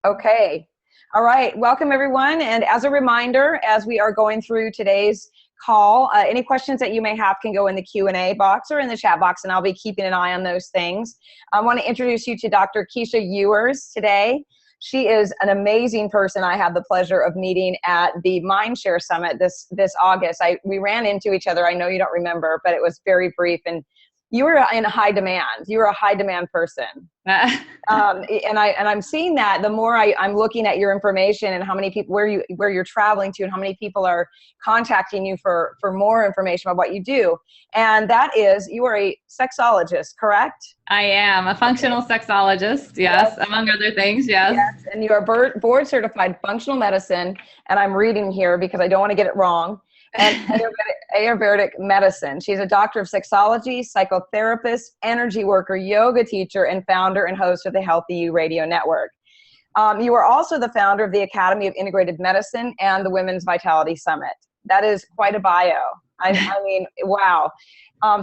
Okay. All right. Welcome, everyone. And as a reminder, as we are going through today's call, any questions that you may have can go in the Q&A box or in the chat box, and I'll be keeping an eye on those things. I want to introduce you to Dr. Keesha Ewers today. She is an amazing person I had the pleasure of meeting at the Mindshare Summit this August. We ran into each other. I know you don't remember, but it was very brief. And you were in high demand. You were a high demand person. And I'm seeing that the more I'm looking at your information and how many people, where you're traveling to and how many people are contacting you for more information about what you do. And that is, you are a sexologist, correct? I am a functional sexologist, yes, among other things, yes. Yes, and you are board certified functional medicine, and I'm reading here because I don't want to get it wrong. And Ayurvedic medicine. She's a doctor of sexology, psychotherapist, energy worker, yoga teacher, and founder and host of the Healthy You Radio Network. You are also the founder of the Academy of Integrated Medicine and the Women's Vitality Summit. That is quite a bio. I mean, wow.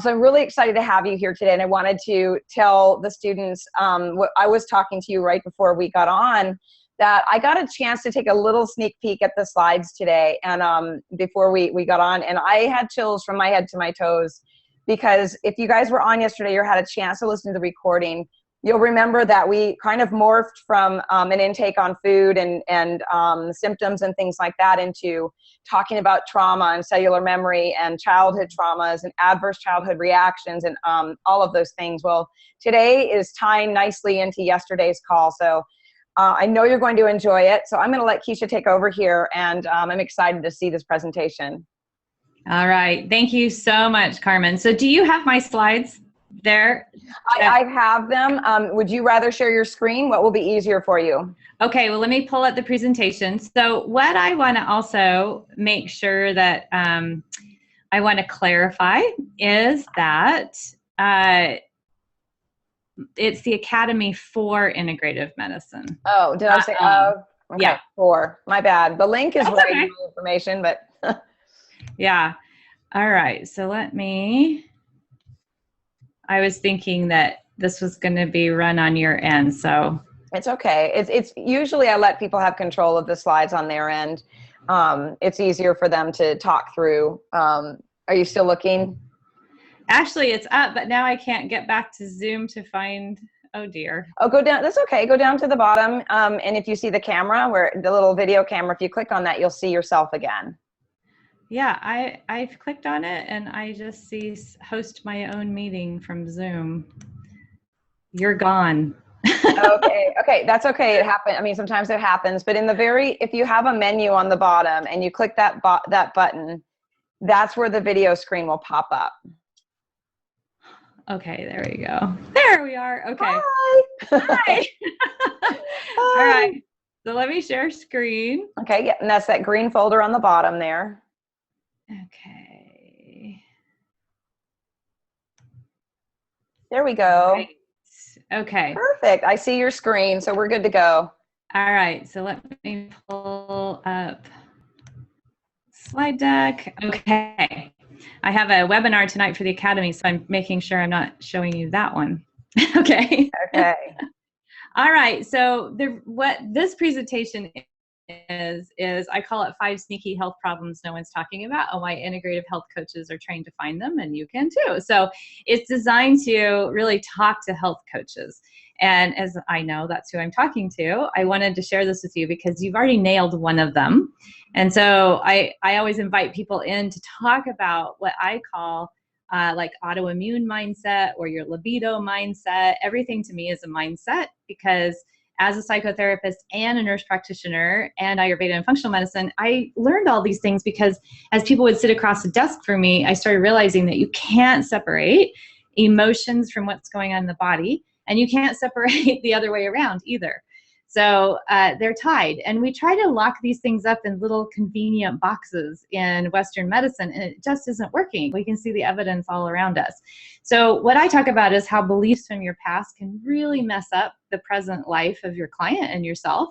So I'm really excited to have you here today, and I wanted to tell the students what I was talking to you right before we got on, that I got a chance to take a little sneak peek at the slides today, and before we got on, and I had chills from my head to my toes, because if you guys were on yesterday or had a chance to listen to the recording, you'll remember that we kind of morphed from an intake on food and symptoms and things like that into talking about trauma and cellular memory and childhood traumas and adverse childhood reactions and all of those things. Well, today is tying nicely into yesterday's call, so I know you're going to enjoy it. So I'm going to let Keesha take over here, and I'm excited to see this presentation. All right. Thank you so much, Carmen. So do you have my slides there? I have them. Would you rather share your screen? What will be easier for you? Okay. Well, let me pull up the presentation. So what I want to also make sure that I want to clarify is that it's the Academy for Integrative Medicine. Oh, did I say? Okay, yeah, for. My bad. The link is right in the information, but. Yeah. All right. So I was thinking that this was going to be run on your end, so. It's okay. It's usually I let people have control of the slides on their end. It's easier for them to talk through. Are you still looking? Actually, it's up, but now I can't get back to Zoom to find, oh dear. Oh, go down, that's okay. Go down to the bottom. And if you see the camera, where the little video camera, if you click on that, you'll see yourself again. Yeah, I've clicked on it and I just see host my own meeting from Zoom. You're gone. Okay, that's okay. It happened. I mean, sometimes it happens, but if you have a menu on the bottom and you click that button, that's where the video screen will pop up. Okay, there we go. There we are. Okay. Hi. Hi. All right. So let me share screen. Okay, yeah, and that's that green folder on the bottom there. Okay. There we go. Right. Okay. Perfect. I see your screen, so we're good to go. All right. So let me pull up slide deck. Okay. I have a webinar tonight for the Academy, so I'm making sure I'm not showing you that one. Okay. Okay. All right. So what this presentation is I call it 5 sneaky health problems no one's talking about, and why integrative health coaches are trained to find them, and you can too. So it's designed to really talk to health coaches. And as I know that's who I'm talking to, I wanted to share this with you because you've already nailed one of them. And so I always invite people in to talk about what I call like autoimmune mindset or your libido mindset. Everything to me is a mindset, because as a psychotherapist and a nurse practitioner and Ayurveda and functional medicine, I learned all these things because as people would sit across the desk from me, I started realizing that you can't separate emotions from what's going on in the body, and you can't separate the other way around either. So they're tied, and we try to lock these things up in little convenient boxes in Western medicine, and it just isn't working. We can see the evidence all around us. So what I talk about is how beliefs from your past can really mess up the present life of your client and yourself,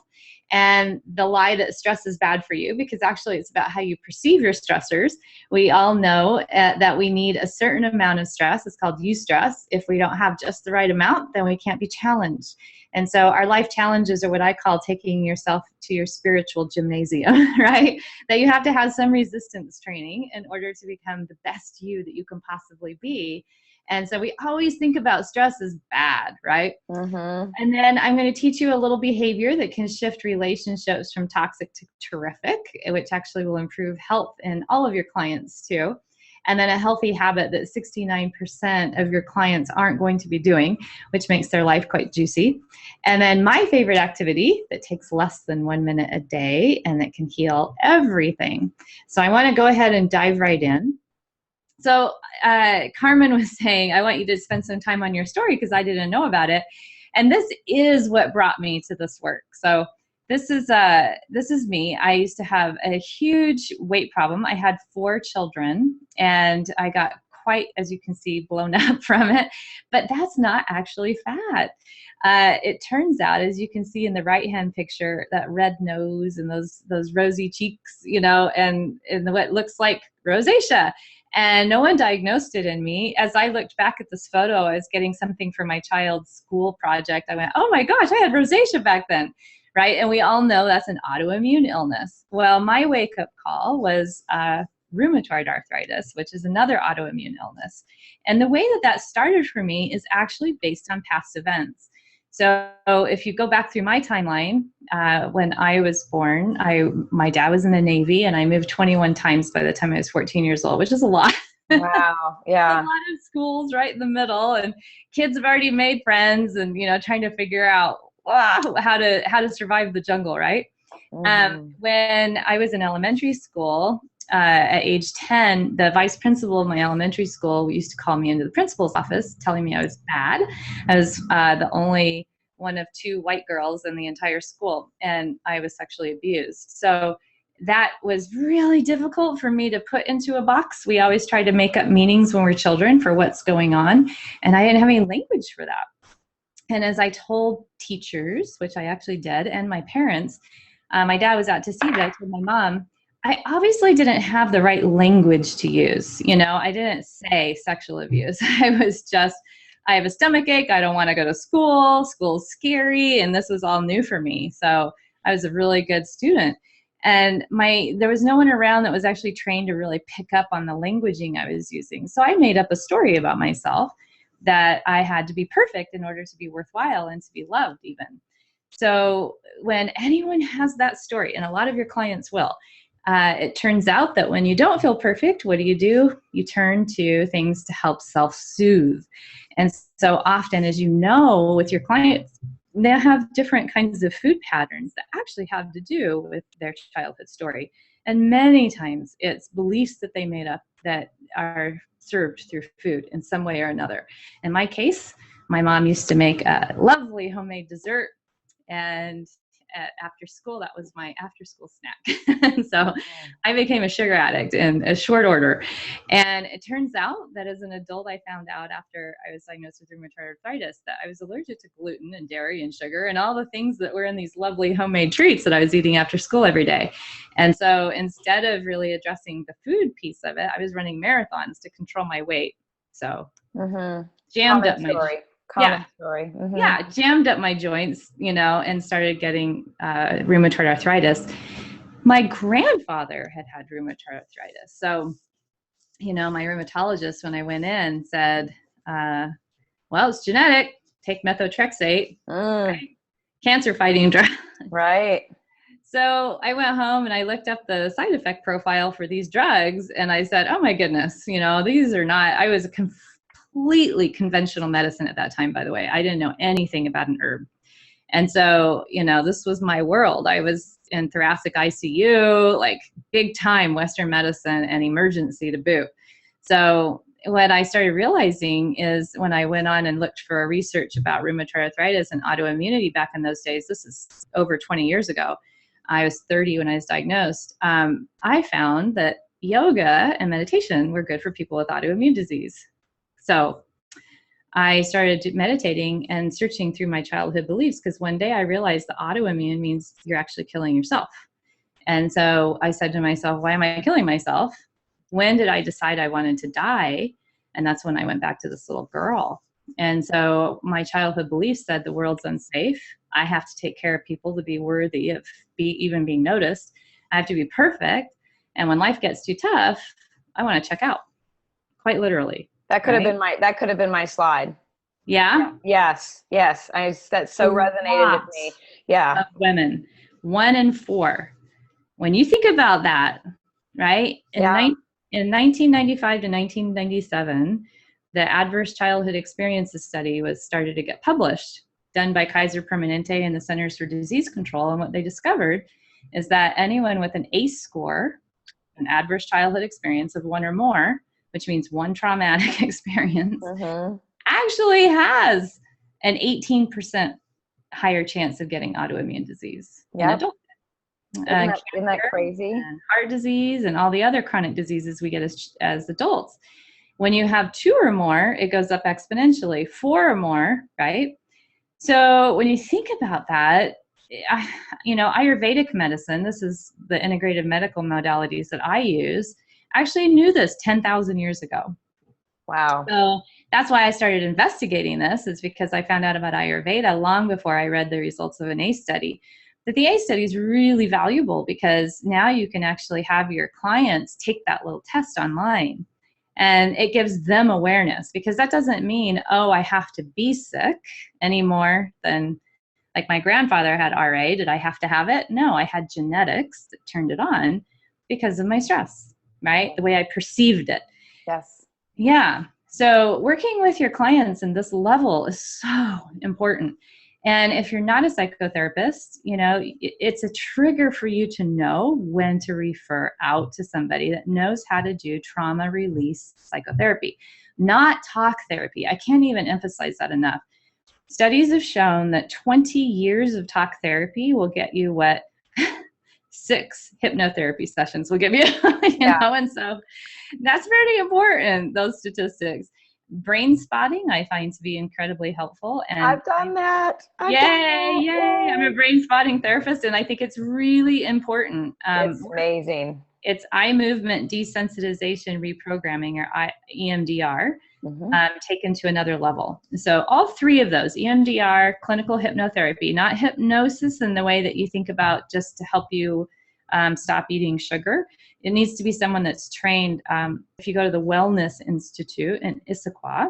and the lie that stress is bad for you, because actually it's about how you perceive your stressors. We all know that we need a certain amount of stress. It's called eustress. If we don't have just the right amount, then we can't be challenged. And so our life challenges are what I call taking yourself to your spiritual gymnasium, right? That you have to have some resistance training in order to become the best you that you can possibly be. And so we always think about stress as bad, right? Mm-hmm. And then I'm going to teach you a little behavior that can shift relationships from toxic to terrific, which actually will improve health in all of your clients too. And then a healthy habit that 69% of your clients aren't going to be doing, which makes their life quite juicy. And then my favorite activity that takes less than 1 minute a day and that can heal everything. So I want to go ahead and dive right in. So Carmen was saying, I want you to spend some time on your story because I didn't know about it. And this is what brought me to this work. So this is me. I used to have a huge weight problem. I had 4 children and I got quite, as you can see, blown up from it. But that's not actually fat. It turns out, as you can see in the right-hand picture, that red nose and those rosy cheeks, and what looks like rosacea. And no one diagnosed it in me. As I looked back at this photo, I was getting something for my child's school project. I went, oh my gosh, I had rosacea back then, right? And we all know that's an autoimmune illness. Well, my wake-up call was rheumatoid arthritis, which is another autoimmune illness. And the way that started for me is actually based on past events. So if you go back through my timeline, when I was born, my dad was in the Navy and I moved 21 times by the time I was 14 years old, which is a lot. Wow. Yeah. A lot of schools right in the middle, and kids have already made friends and, trying to figure out how to survive the jungle, right? Mm-hmm. When I was in elementary school, at age 10, the vice principal of my elementary school used to call me into the principal's office telling me I was bad. I was the only one of 2 white girls in the entire school, and I was sexually abused. So that was really difficult for me to put into a box. We always try to make up meanings when we're children for what's going on, and I didn't have any language for that. And as I told teachers, which I actually did, and my parents, my dad was out to sea, but I told my mom, I obviously didn't have the right language to use. I didn't say sexual abuse. I was just, I have a stomach ache. I don't want to go to school. School's scary. And this was all new for me. So I was a really good student. And there was no one around that was actually trained to really pick up on the languaging I was using. So I made up a story about myself that I had to be perfect in order to be worthwhile and to be loved even. So when anyone has that story, and a lot of your clients will, it turns out that when you don't feel perfect, what do? You turn to things to help self-soothe. And so often, as you know, with your clients, they have different kinds of food patterns that actually have to do with their childhood story. And many times it's beliefs that they made up that are served through food in some way or another. In my case, my mom used to make a lovely homemade dessert, and after school, that was my after school snack. So I became a sugar addict in a short order. And it turns out that as an adult, I found out after I was diagnosed with rheumatoid arthritis that I was allergic to gluten and dairy and sugar and all the things that were in these lovely homemade treats that I was eating after school every day. And so instead of really addressing the food piece of it, I was running marathons to control my weight. So jammed up my story. Mm-hmm. Yeah, jammed up my joints, and started getting rheumatoid arthritis. My grandfather had rheumatoid arthritis. So, my rheumatologist, when I went in, said, well, it's genetic. Take methotrexate, right? Cancer fighting drug. Right. So I went home and I looked up the side effect profile for these drugs, and I said, oh my goodness, these are not, I was completely conventional medicine at that time, by the way. I didn't know anything about an herb. And so, this was my world. I was in thoracic ICU, like big time Western medicine and emergency to boot. So what I started realizing is when I went on and looked for research about rheumatoid arthritis and autoimmunity back in those days, this is over 20 years ago. I was 30 when I was diagnosed. I found that yoga and meditation were good for people with autoimmune disease. So I started meditating and searching through my childhood beliefs, because one day I realized that autoimmune means you're actually killing yourself. And so I said to myself, why am I killing myself? When did I decide I wanted to die? And that's when I went back to this little girl. And so my childhood beliefs said the world's unsafe. I have to take care of people to be worthy of even being noticed. I have to be perfect. And when life gets too tough, I want to check out, quite literally. That could have been my slide. Yeah. Yes. That so resonated with me. Yeah. Of women, 1 in 4. When you think about that, right? In 1995 to 1997, the Adverse Childhood Experiences Study was started to get published, done by Kaiser Permanente and the Centers for Disease Control. And what they discovered is that anyone with an ACE score, an adverse childhood experience of 1 or more, which means one traumatic experience, actually has an 18% higher chance of getting autoimmune disease in adults. Isn't that crazy? And heart disease and all the other chronic diseases we get as adults. When you have 2 or more, it goes up exponentially. 4 or more, right? So when you think about that, Ayurvedic medicine, this is the integrative medical modalities that I use, actually knew this 10,000 years ago. Wow. So that's why I started investigating this, is because I found out about Ayurveda long before I read the results of an ACE study. But the ACE study is really valuable, because now you can actually have your clients take that little test online, and it gives them awareness, because that doesn't mean, oh, I have to be sick any more than, like, my grandfather had RA. Did I have to have it? No, I had genetics that turned it on because of my stress, right? The way I perceived it. Yes. Yeah. So working with your clients in this level is so important. And if you're not a psychotherapist, it's a trigger for you to know when to refer out to somebody that knows how to do trauma release psychotherapy, not talk therapy. I can't even emphasize that enough. Studies have shown that 20 years of talk therapy will get you what 6 hypnotherapy sessions will give you, and so that's pretty important, those statistics. Brain spotting I find to be incredibly helpful. And I've done that. Yay. I'm a brain spotting therapist, and I think it's really important. It's amazing. It's eye movement desensitization reprogramming, or EMDR, taken to another level. So all 3 of those, EMDR, clinical hypnotherapy, not hypnosis in the way that you think about just to help you stop eating sugar. It needs to be someone that's trained. If you go to the Wellness Institute in Issaquah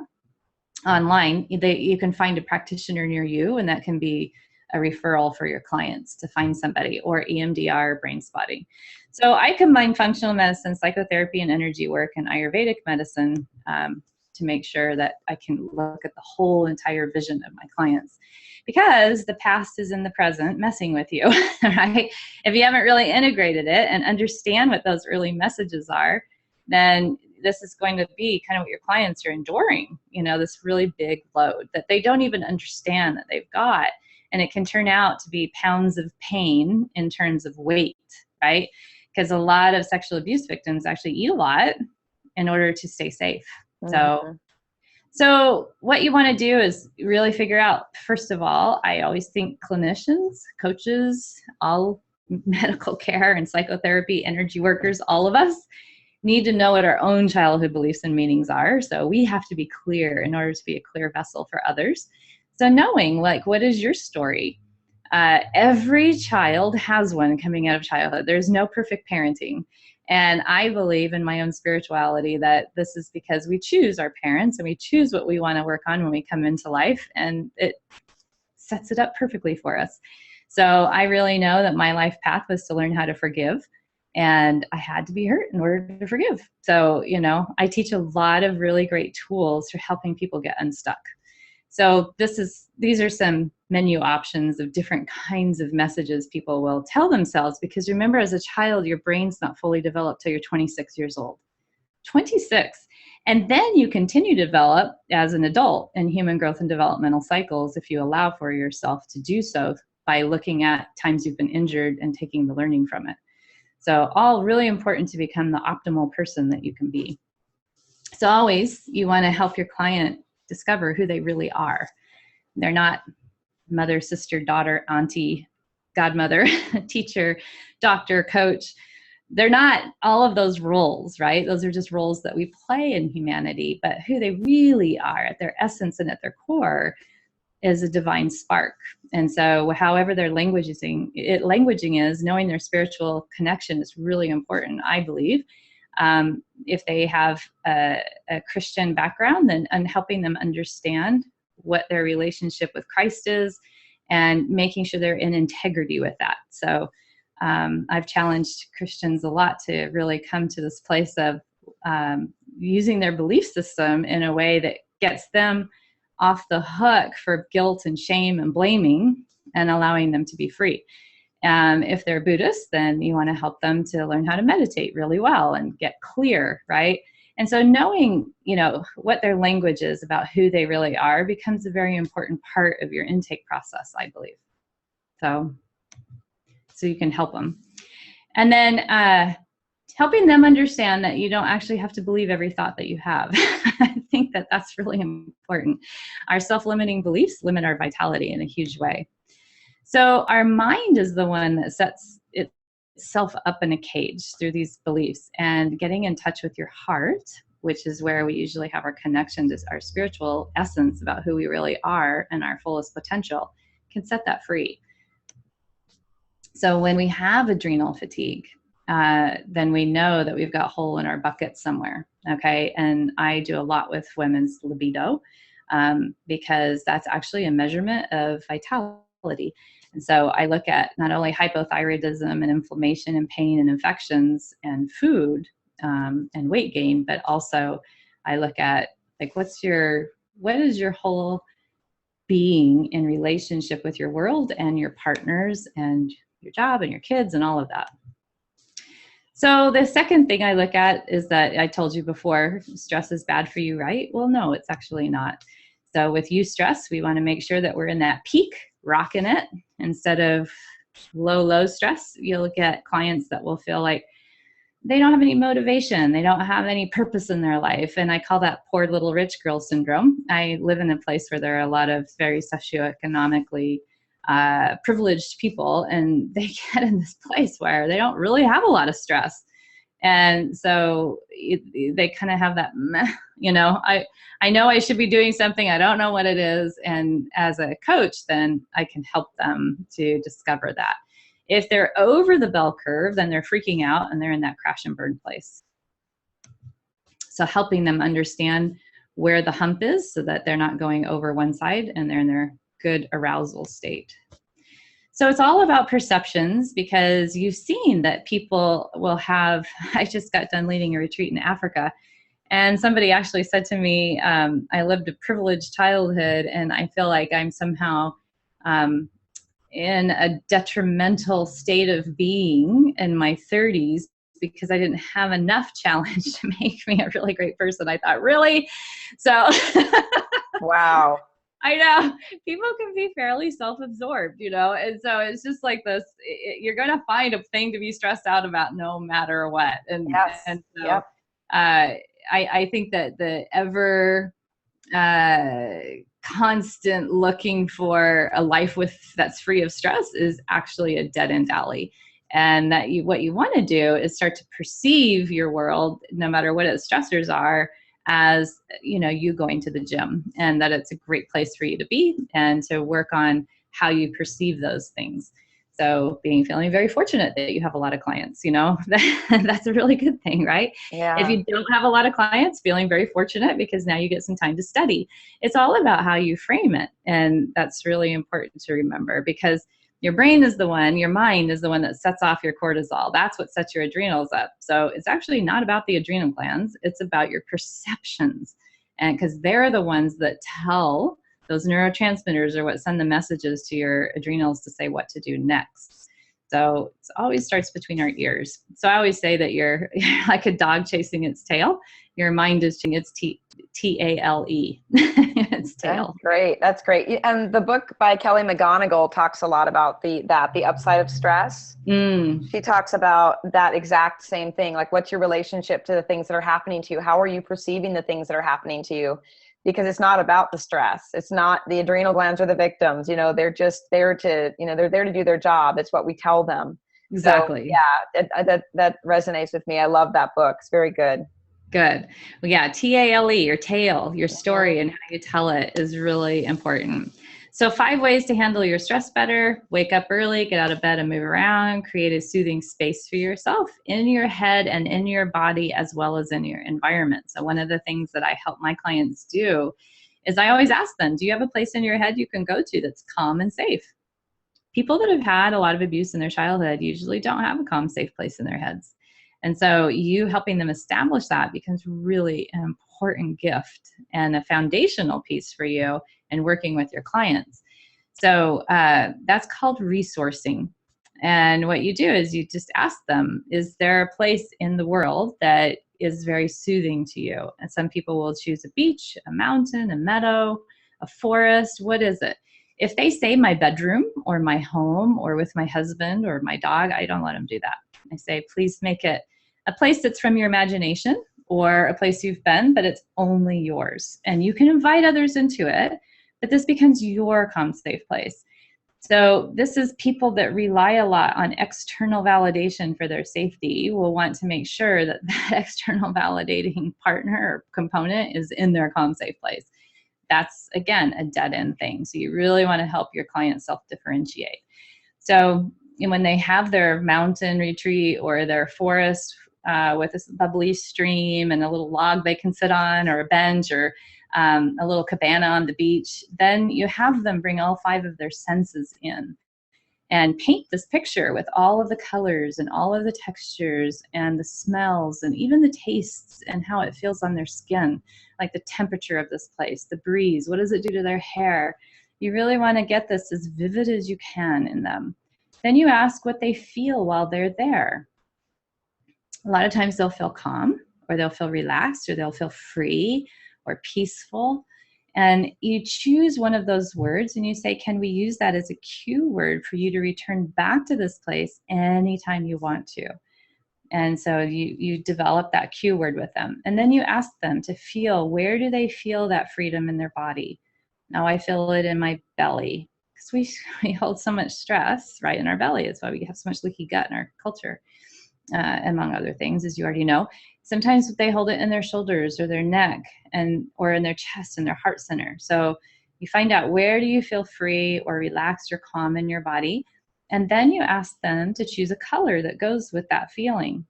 online, you can find a practitioner near you, and that can be a referral for your clients to find somebody, or EMDR, brain spotting. So I combine functional medicine, psychotherapy, and energy work, and Ayurvedic medicine to make sure that I can look at the whole entire vision of my clients. Because the past is in the present messing with you, right? If you haven't really integrated it and understand what those early messages are, then this is going to be kind of what your clients are enduring, this really big load that they don't even understand that they've got. And it can turn out to be pounds of pain in terms of weight, right? Because a lot of sexual abuse victims actually eat a lot in order to stay safe. So what you want to do is really figure out, first of all, I always think clinicians, coaches, all medical care and psychotherapy, energy workers, all of us need to know what our own childhood beliefs and meanings are. So we have to be clear in order to be a clear vessel for others. So knowing, what is your story? Every child has one coming out of childhood. There's no perfect parenting. And I believe in my own spirituality that this is because we choose our parents and we choose what we want to work on when we come into life, and it sets it up perfectly for us. So I really know that my life path was to learn how to forgive, and I had to be hurt in order to forgive. So, I teach a lot of really great tools for helping people get unstuck. So these are some menu options of different kinds of messages people will tell themselves, because remember, as a child, your brain's not fully developed till you're 26 years old. 26. And then you continue to develop as an adult in human growth and developmental cycles if you allow for yourself to do so by looking at times you've been injured and taking the learning from it. So all really important to become the optimal person that you can be. So always you want to help your client discover who they really are. They're not mother, sister, daughter, auntie, godmother, teacher, doctor, coach. They're not all of those roles, right? Those are just roles that we play in humanity, but who they really are at their essence and at their core is a divine spark. And so however their languaging is, knowing their spiritual connection is really important, I believe. If they have a Christian background, then and helping them understand what their relationship with Christ is and making sure they're in integrity with that. So I've challenged Christians a lot to really come to this place of using their belief system in a way that gets them off the hook for guilt and shame and blaming and allowing them to be free. If they're Buddhist, then you want to help them to learn how to meditate really well and get clear, right? And so knowing, what their language is about who they really are becomes a very important part of your intake process, I believe. So you can help them. And then helping them understand that you don't actually have to believe every thought that you have. I think that that's really important. Our self-limiting beliefs limit our vitality in a huge way. So our mind is the one that sets itself up in a cage through these beliefs, and getting in touch with your heart, which is where we usually have our connection to our spiritual essence about who we really are and our fullest potential, can set that free. So when we have adrenal fatigue, then we know that we've got a hole in our bucket somewhere, okay? And I do a lot with women's libido because that's actually a measurement of vitality. And so I look at not only hypothyroidism and inflammation and pain and infections and food and weight gain, but also I look at what is your whole being in relationship with your world and your partners and your job and your kids and all of that. So the second thing I look at is that I told you before, stress is bad for you, right? Well, no, it's actually not. So with eustress, we want to make sure that we're in that peak, rocking it, instead of low stress. You'll get clients that will feel like they don't have any motivation. They don't have any purpose in their life. And I call that poor little rich girl syndrome. I live in a place where there are a lot of very socioeconomically privileged people, and they get in this place where they don't really have a lot of stress. And so they kind of have that, I know I should be doing something. I don't know what it is. And as a coach, then I can help them to discover that. If they're over the bell curve, then they're freaking out and they're in that crash and burn place. So helping them understand where the hump is so that they're not going over one side and they're in their good arousal state. So it's all about perceptions, because you've seen that people will have, I just got done leading a retreat in Africa, and somebody actually said to me, I lived a privileged childhood and I feel like I'm somehow in a detrimental state of being in my 30s because I didn't have enough challenge to make me a really great person. I thought, really? So Wow. I know people can be fairly self-absorbed, and so it's just like this, you're going to find a thing to be stressed out about no matter what. And, yes. and so Yep. I think that the ever constant looking for a life that's free of stress is actually a dead-end alley. And that what you want to do is start to perceive your world, no matter what its stressors are, as you going to the gym, and that it's a great place for you to be and to work on how you perceive those things. So feeling very fortunate that you have a lot of clients, that's a really good thing, right? Yeah. If you don't have a lot of clients, feeling very fortunate because now you get some time to study. It's all about how you frame it. And that's really important to remember, because your brain is the one, your mind is the one that sets off your cortisol. That's what sets your adrenals up. So it's actually not about the adrenal glands. It's about your perceptions. And because they're the ones that tell, those neurotransmitters are what send the messages to your adrenals to say what to do next. So it always starts between our ears. So I always say that you're like a dog chasing its tail. Your mind is chasing its Tale, its tail. That's great. And the book by Kelly McGonigal talks a lot about the upside of stress. She talks about that exact same thing. Like, what's your relationship to the things that are happening to you? How are you perceiving the things that are happening to you? because it's not about the stress. It's not the adrenal glands are the victims. You know, they're just there to, you know, they're there to do their job. It's what we tell them. So Exactly. yeah, that resonates with me. I love that book. It's very good. Good. Well, yeah, TALE, your tale, your story, Mhm. and how you tell it is really important. So 5 ways to handle your stress better: wake up early, get out of bed and move around, create a soothing space for yourself in your head and in your body, as well as in your environment. So one of the things that I help my clients do is I always ask them, do you have a place in your head you can go to that's calm and safe? People that have had a lot of abuse in their childhood usually don't have a calm, safe place in their heads. And so you helping them establish that becomes really an important gift and a foundational piece for you in working with your clients. So that's called resourcing. And what you do is you just ask them, is there a place in the world that is very soothing to you? And some people will choose a beach, a mountain, a meadow, a forest. What is it? If they say my bedroom or my home or with my husband or my dog, I don't let them do that. I say, please make it a place that's from your imagination or a place you've been, but it's only yours. And you can invite others into it, but this becomes your calm, safe place. So this is people that rely a lot on external validation for their safety will want to make sure that that external validating partner or component is in their calm, safe place. That's, again, a dead end thing. So you really want to help your client self-differentiate. So when they have their mountain retreat or their forest with this bubbly stream and a little log they can sit on, or a bench, or a little cabana on the beach, then you have them bring all 5 of their senses in and paint this picture with all of the colors and all of the textures and the smells and even the tastes and how it feels on their skin, like the temperature of this place, the breeze, what does it do to their hair? You really want to get this as vivid as you can in them. Then you ask what they feel while they're there. A lot of times they'll feel calm, or they'll feel relaxed, or they'll feel free or peaceful. And you choose one of those words and you say, can we use that as a cue word for you to return back to this place anytime you want to? And so you develop that cue word with them. And then you ask them to feel, where do they feel that freedom in their body? Now I feel it in my belly, because we hold so much stress right in our belly. It's why we have so much leaky gut in our culture, among other things, as you already know. Sometimes they hold it in their shoulders or their neck, or in their chest and their heart center. So you find out, where do you feel free or relaxed or calm in your body? And then you ask them to choose a color that goes with that feeling.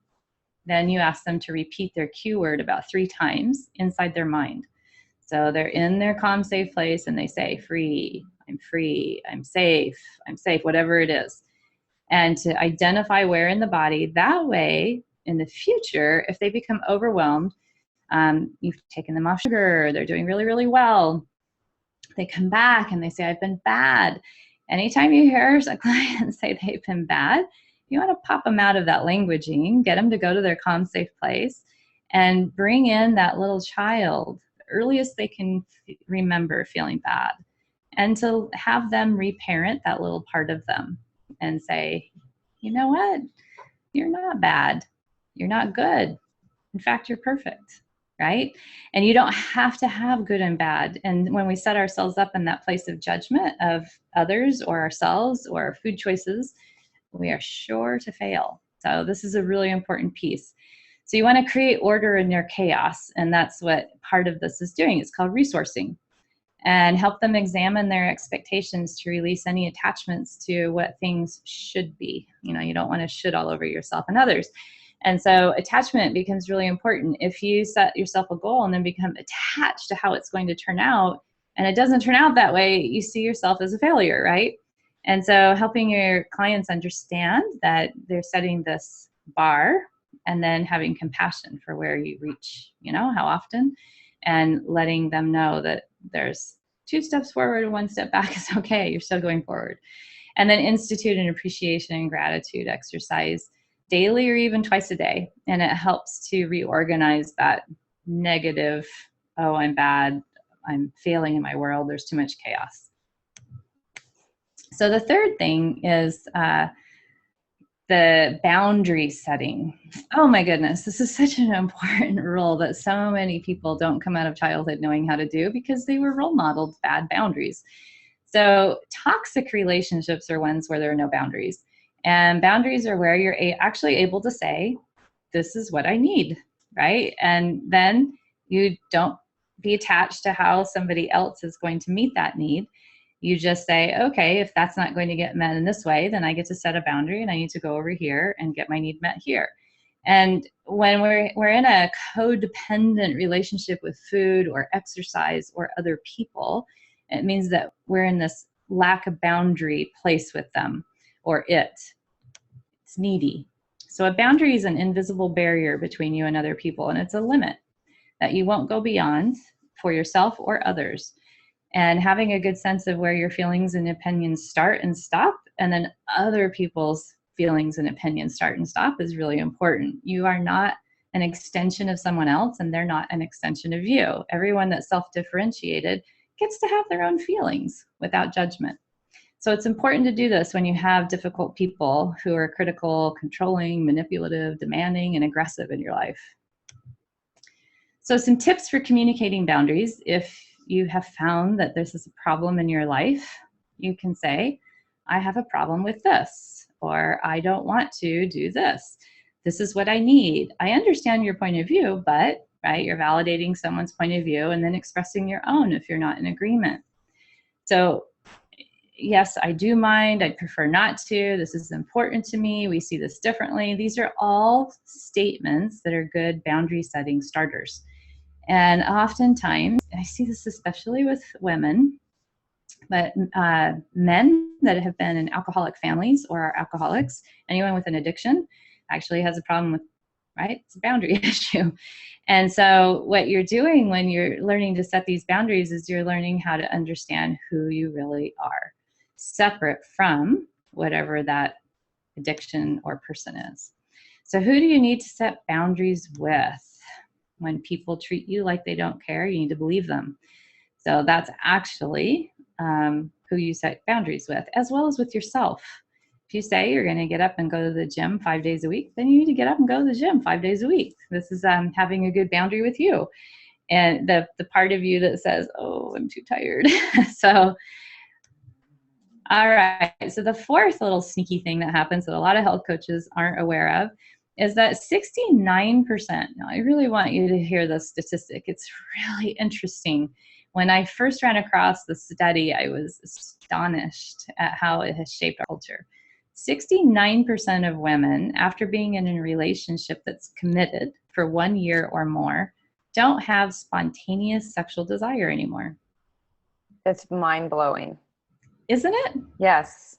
Then you ask them to repeat their cue word about 3 times inside their mind. So they're in their calm, safe place and they say, free, I'm safe, whatever it is. And to identify where in the body. That way, in the future, if they become overwhelmed, you've taken them off sugar, they're doing really, really well, they come back and they say, I've been bad. Anytime you hear a client say they've been bad, you want to pop them out of that languaging, get them to go to their calm, safe place, and bring in that little child, the earliest they can remember feeling bad, and to have them reparent that little part of them and say, you know what? You're not bad. You're not good. In fact, you're perfect, right? And you don't have to have good and bad. And when we set ourselves up in that place of judgment of others or ourselves or our food choices, we are sure to fail. So this is a really important piece. So you want to create order in your chaos. And that's what part of this is doing. It's called resourcing. And help them examine their expectations to release any attachments to what things should be. You know, you don't want to shit all over yourself and others. And so attachment becomes really important. If you set yourself a goal and then become attached to how it's going to turn out, and it doesn't turn out that way, you see yourself as a failure, right? And so helping your clients understand that they're setting this bar and then having compassion for where you reach, you know, how often, and letting them know that there's 2 steps forward and 1 step back is okay. You're still going forward. And then institute an appreciation and gratitude exercise daily or even twice a day. And it helps to reorganize that negative, oh, I'm bad, I'm failing in my world, there's too much chaos. So the third thing is The boundary setting. Oh my goodness, this is such an important role that so many people don't come out of childhood knowing how to do because they were role modeled bad boundaries. So toxic relationships are ones where there are no boundaries. And boundaries are where you're actually able to say, this is what I need, right? And then you don't be attached to how somebody else is going to meet that need. You just say, okay, if that's not going to get met in this way, then I get to set a boundary and I need to go over here and get my need met here. And when we're in a codependent relationship with food or exercise or other people, it means that we're in this lack of boundary place with them or it. It's needy. So a boundary is an invisible barrier between you and other people, and it's a limit that you won't go beyond for yourself or others. And having a good sense of where your feelings and opinions start and stop, and then other people's feelings and opinions start and stop is really important. You are not an extension of someone else, and they're not an extension of you. Everyone that's self-differentiated gets to have their own feelings without judgment. So it's important to do this when you have difficult people who are critical, controlling, manipulative, demanding, and aggressive in your life. So some tips for communicating boundaries. If you have found that this is a problem in your life, you can say, I have a problem with this, or I don't want to do this. This is what I need. I understand your point of view, but, right, you're validating someone's point of view and then expressing your own if you're not in agreement. So yes, I do mind. I'd prefer not to. This is important to me. We see this differently. These are all statements that are good boundary setting starters. And oftentimes, I see this especially with women, but men that have been in alcoholic families or are alcoholics, anyone with an addiction actually has a problem with, right? It's a boundary issue. And so what you're doing when you're learning to set these boundaries is you're learning how to understand who you really are, separate from whatever that addiction or person is. So who do you need to set boundaries with? When people treat you like they don't care, you need to believe them. So that's actually who you set boundaries with, as well as with yourself. If you say you're going to get up and go to the gym 5 days a week, then you need to get up and go to the gym 5 days a week. This is having a good boundary with you. And the part of you that says, oh, I'm too tired. So, all right. So the fourth little sneaky thing that happens that a lot of health coaches aren't aware of is that 69%, now I really want you to hear this statistic. It's really interesting. When I first ran across the study, I was astonished at how it has shaped our culture. 69% of women, after being in a relationship that's committed for 1 year or more, don't have spontaneous sexual desire anymore. It's mind-blowing. Isn't it? Yes.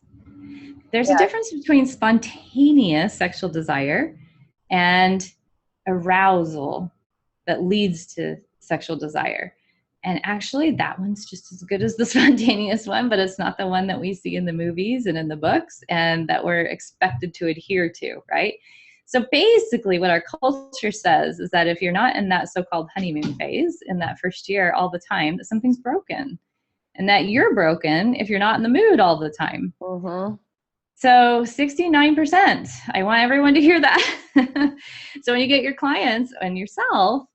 There's a difference between spontaneous sexual desire and arousal that leads to sexual desire. And actually, that one's just as good as the spontaneous one, but it's not the one that we see in the movies and in the books and that we're expected to adhere to, right? So basically, what our culture says is that if you're not in that so-called honeymoon phase in that first year all the time, that something's broken. And that you're broken if you're not in the mood all the time. Mm-hmm. So 69%, I want everyone to hear that. So when you get your clients and yourself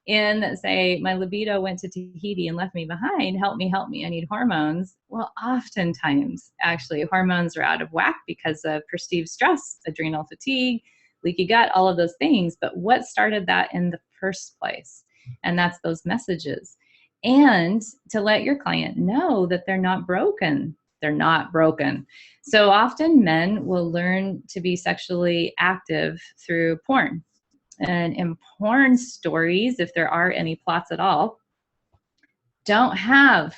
in, say, my libido went to Tahiti and left me behind, help me, I need hormones. Well, oftentimes, actually, hormones are out of whack because of perceived stress, adrenal fatigue, leaky gut, all of those things. But what started that in the first place? And that's those messages. And to let your client know that they're not broken. They're not broken. So often men will learn to be sexually active through porn. And in porn stories, if there are any plots at all, don't have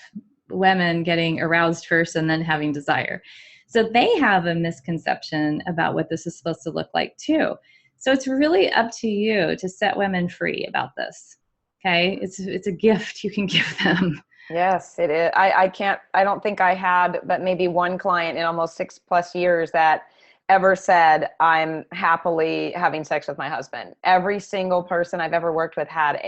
women getting aroused first and then having desire. So they have a misconception about what this is supposed to look like too. So it's really up to you to set women free about this. Okay, it's a gift you can give them. Yes, it is. I don't think I had, but maybe one client in almost 6+ years that ever said, I'm happily having sex with my husband. Every single person I've ever worked with had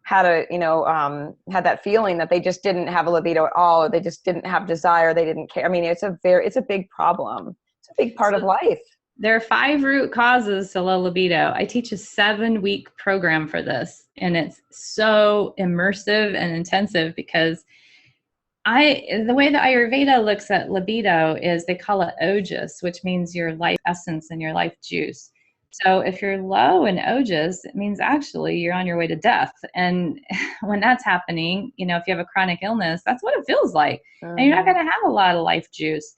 that feeling that they just didn't have a libido at all. Or they just didn't have desire. They didn't care. I mean, it's a big problem. It's a big part of life. There are 5 root causes to low libido. I teach a 7-week program for this, and it's so immersive and intensive because the way the Ayurveda looks at libido is they call it ojas, which means your life essence and your life juice. So if you're low in ojas, it means actually you're on your way to death. And when that's happening, if you have a chronic illness, that's what it feels like. And you're not going to have a lot of life juice.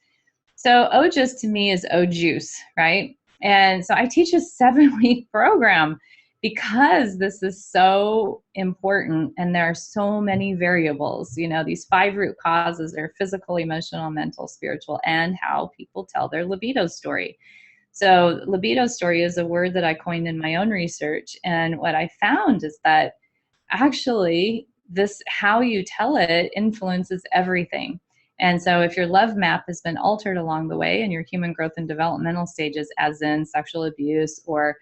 So ojas to me is O juice, right? And so I teach a 7-week program because this is so important and there are so many variables. These 5 root causes are physical, emotional, mental, spiritual, and how people tell their libido story. So libido story is a word that I coined in my own research. And what I found is that actually how you tell it influences everything. And so if your love map has been altered along the way in your human growth and developmental stages, as in sexual abuse or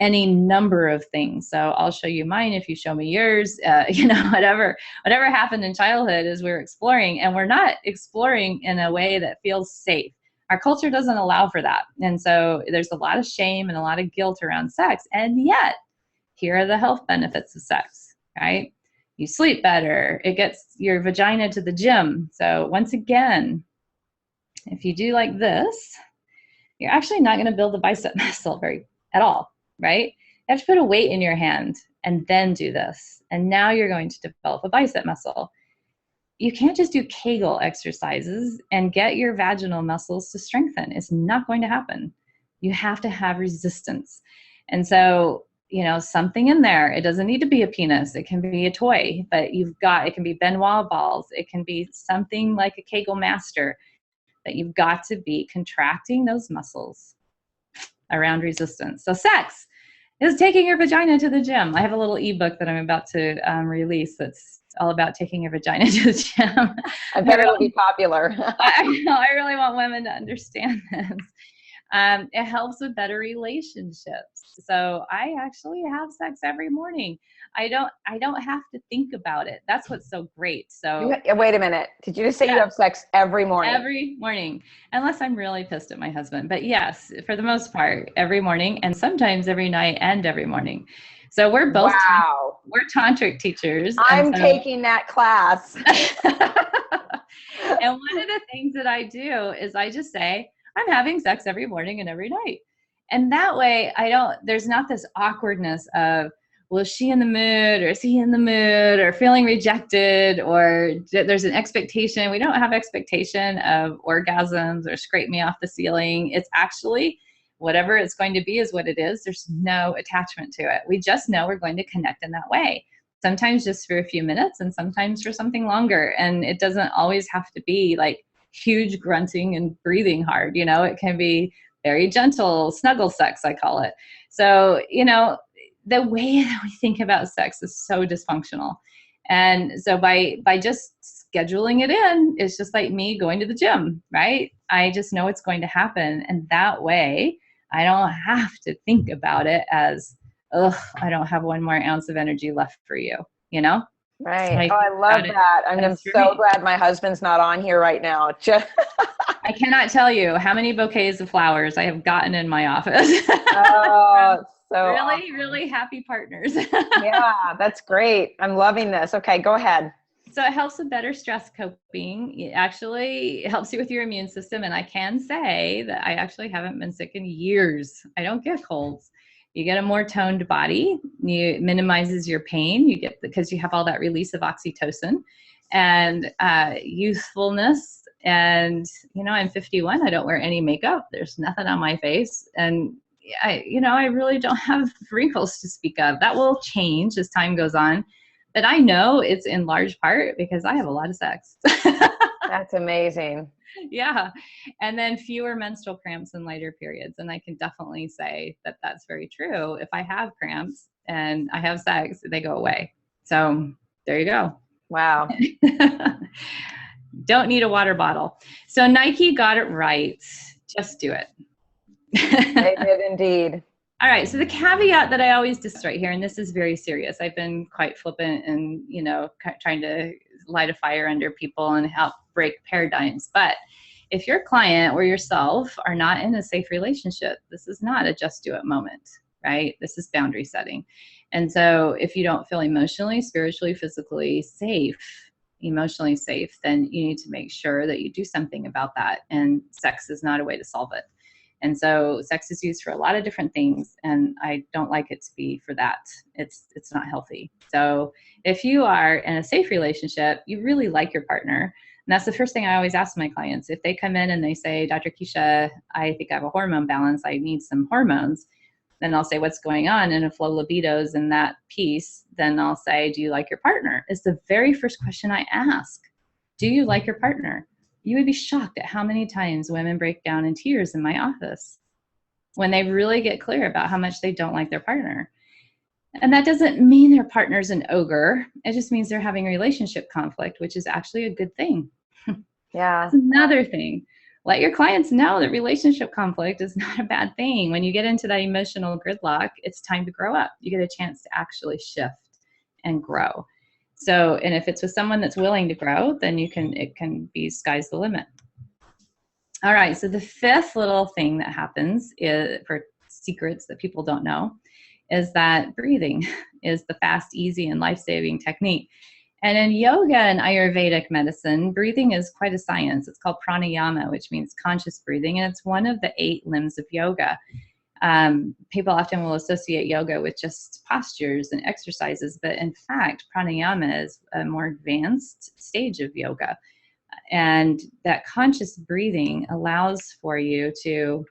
any number of things. So I'll show you mine if you show me yours, whatever happened in childhood is we're exploring, and we're not exploring in a way that feels safe. Our culture doesn't allow for that. And so there's a lot of shame and a lot of guilt around sex. And yet, here are the health benefits of sex, right? You sleep better. It gets your vagina to the gym. So once again, if you do like this, you're actually not going to build the bicep muscle at all, right? You have to put a weight in your hand and then do this. And now you're going to develop a bicep muscle. You can't just do Kegel exercises and get your vaginal muscles to strengthen. It's not going to happen. You have to have resistance. And so, something in there, it doesn't need to be a penis. It can be a toy, but it can be Benoit balls. It can be something like a Kegel master, that you've got to be contracting those muscles around resistance. So sex is taking your vagina to the gym. I have a little ebook that I'm about to release that's all about taking your vagina to the gym. I bet it'll be popular. I really want women to understand this. It helps with better relationships. So I actually have sex every morning. I don't have to think about it. That's what's so great. So wait a minute. Did you just say you have sex every morning? Every morning, unless I'm really pissed at my husband. But yes, for the most part, every morning, and sometimes every night and every morning. So we're both we're tantric teachers. I'm taking that class. And one of the things that I do is I just say, I'm having sex every morning and every night. And that way there's not this awkwardness of, well, is she in the mood or is he in the mood or feeling rejected or there's an expectation. We don't have expectation of orgasms or scrape me off the ceiling. It's actually whatever it's going to be is what it is. There's no attachment to it. We just know we're going to connect in that way. Sometimes just for a few minutes and sometimes for something longer. And it doesn't always have to be like huge grunting and breathing hard. It can be very gentle, snuggle sex, I call it. So, the way that we think about sex is so dysfunctional. And so by just scheduling it in, it's just like me going to the gym, right? I just know it's going to happen. And that way I don't have to think about it as, I don't have 1 more ounce of energy left for you, Right. I love that. I'm so glad my husband's not on here right now. I cannot tell you how many bouquets of flowers I have gotten in my office. Oh, so really, awesome. really happy partners. Yeah, that's great. I'm loving this. Okay, go ahead. So it helps with better stress coping. It actually helps you with your immune system. And I can say that I actually haven't been sick in years. I don't get colds. You get a more toned body. It minimizes your pain. Because you have all that release of oxytocin and youthfulness. And, I'm 51. I don't wear any makeup. There's nothing on my face. And I really don't have wrinkles to speak of. That will change as time goes on. But I know it's in large part because I have a lot of sex. That's amazing. Yeah. And then fewer menstrual cramps and lighter periods. And I can definitely say that that's very true. If I have cramps and I have sex, they go away. So there you go. Wow. Don't need a water bottle. So Nike got it right. Just do it. They did indeed. All right. So the caveat that I always just right here, and this is very serious. I've been quite flippant and, trying to light a fire under people and help break paradigms. But if your client or yourself are not in a safe relationship, this is not a just do it moment, right? This is boundary setting. And so if you don't feel emotionally, spiritually, physically safe, emotionally safe, then you need to make sure that you do something about that. And sex is not a way to solve it. And so sex is used for a lot of different things, and I don't like it to be for that. It's not healthy. So if you are in a safe relationship, you really like your partner. And that's the first thing I always ask my clients. If they come in and they say, Dr. Keesha, I think I have a hormone balance, I need some hormones, then I'll say, what's going on? And if low libido is in that piece, then I'll say, do you like your partner? It's the very first question I ask. Do you like your partner? You would be shocked at how many times women break down in tears in my office when they really get clear about how much they don't like their partner. And that doesn't mean their partner's an ogre. It just means they're having relationship conflict, which is actually a good thing. Yeah. That's another thing. Let your clients know that relationship conflict is not a bad thing. When you get into that emotional gridlock, it's time to grow up. You get a chance to actually shift and grow. So, and if it's with someone that's willing to grow, then it can be sky's the limit. All right. So the fifth little thing that happens is, for secrets that people don't know, is that breathing is the fast, easy, and life-saving technique. And in yoga and Ayurvedic medicine, breathing is quite a science. It's called pranayama, which means conscious breathing, and it's one of the 8 limbs of yoga. People often will associate yoga with just postures and exercises, but in fact, pranayama is a more advanced stage of yoga. And that conscious breathing allows for you to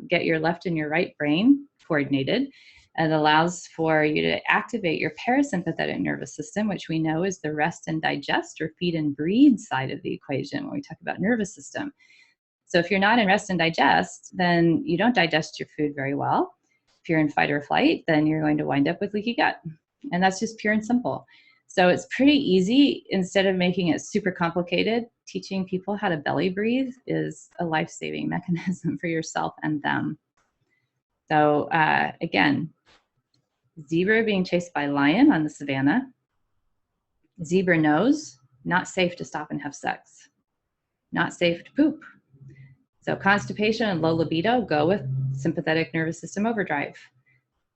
get your left and your right brain coordinated. It allows for you to activate your parasympathetic nervous system, which we know is the rest and digest or feed and breathe side of the equation when we talk about nervous system. So if you're not in rest and digest, then you don't digest your food very well. If you're in fight or flight, then you're going to wind up with leaky gut. And that's just pure and simple. So it's pretty easy. Instead of making it super complicated, teaching people how to belly breathe is a life-saving mechanism for yourself and them. So again, zebra being chased by lion on the savannah. Zebra knows, not safe to stop and have sex. Not safe to poop. So constipation and low libido go with sympathetic nervous system overdrive.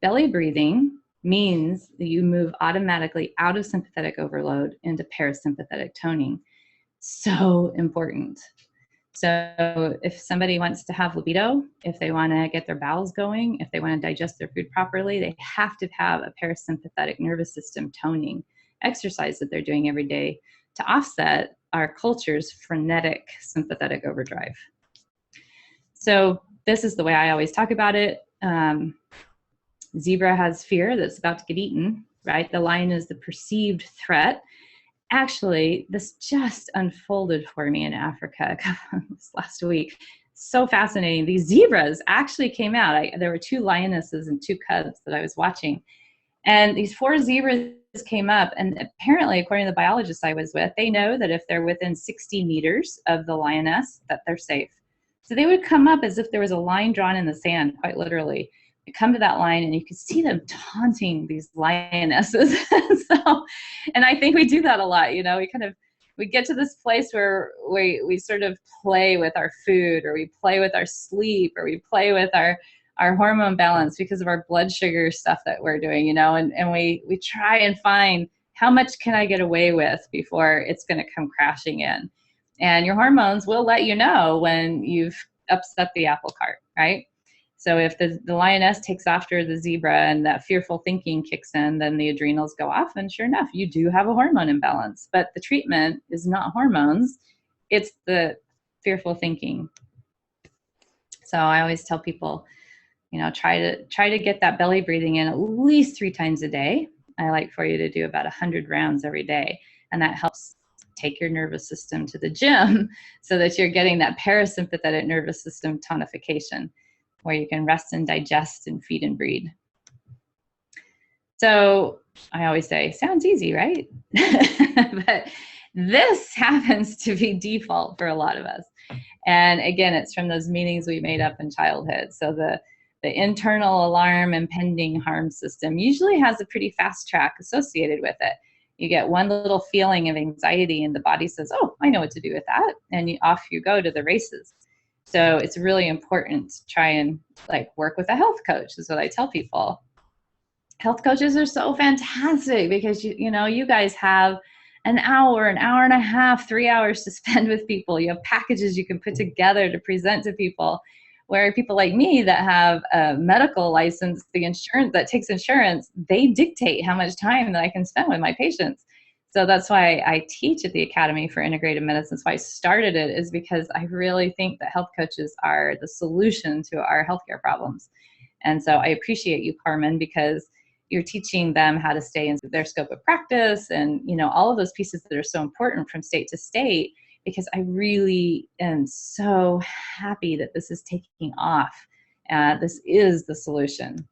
Belly breathing means that you move automatically out of sympathetic overload into parasympathetic toning. So important. So if somebody wants to have libido, if they want to get their bowels going, if they want to digest their food properly, they have to have a parasympathetic nervous system toning exercise that they're doing every day to offset our culture's frenetic sympathetic overdrive. So this is the way I always talk about it. Zebra has fear that's about to get eaten, right? The lion is the perceived threat. Actually, this just unfolded for me in Africa this last week. So fascinating. These zebras actually came out. There were 2 lionesses and 2 cubs that I was watching. And these 4 zebras came up, and apparently, according to the biologist I was with, they know that if they're within 60 meters of the lioness, that they're safe. So they would come up as if there was a line drawn in the sand, quite literally. They come to that line, and you could see them taunting these lionesses. And I think we do that a lot. You know, we get to this place where we sort of play with our food, or we play with our sleep, or we play with our hormone balance because of our blood sugar stuff that we're doing, you know, and we try and find how much can I get away with before it's going to come crashing in. And your hormones will let you know when you've upset the apple cart, right? So if the lioness takes after the zebra and that fearful thinking kicks in, then the adrenals go off, and sure enough, you do have a hormone imbalance. But the treatment is not hormones, it's the fearful thinking. So I always tell people, you know, try to get that belly breathing in at least 3 times a day. I like for you to do about 100 rounds every day, and that helps take your nervous system to the gym so that you're getting that parasympathetic nervous system tonification, where you can rest and digest and feed and breathe. So I always say, sounds easy, right? But this happens to be default for a lot of us. And again, it's from those meanings we made up in childhood. So the internal alarm impending harm system usually has a pretty fast track associated with it. You get one little feeling of anxiety and the body says, oh, I know what to do with that. And off you go to the races. So it's really important to try and work with a health coach is what I tell people. Health coaches are so fantastic because you guys have an hour and a half, 3 hours to spend with people. You have packages you can put together to present to people. Where people like me that have a medical license, the insurance that takes insurance, they dictate how much time that I can spend with my patients. So that's why I teach at the Academy for Integrative Medicine. That's why I started it, is because I really think that health coaches are the solution to our healthcare problems. And so I appreciate you, Carmen, because you're teaching them how to stay in their scope of practice and, all of those pieces that are so important from state to state, because I really am so happy that this is taking off. This is the solution.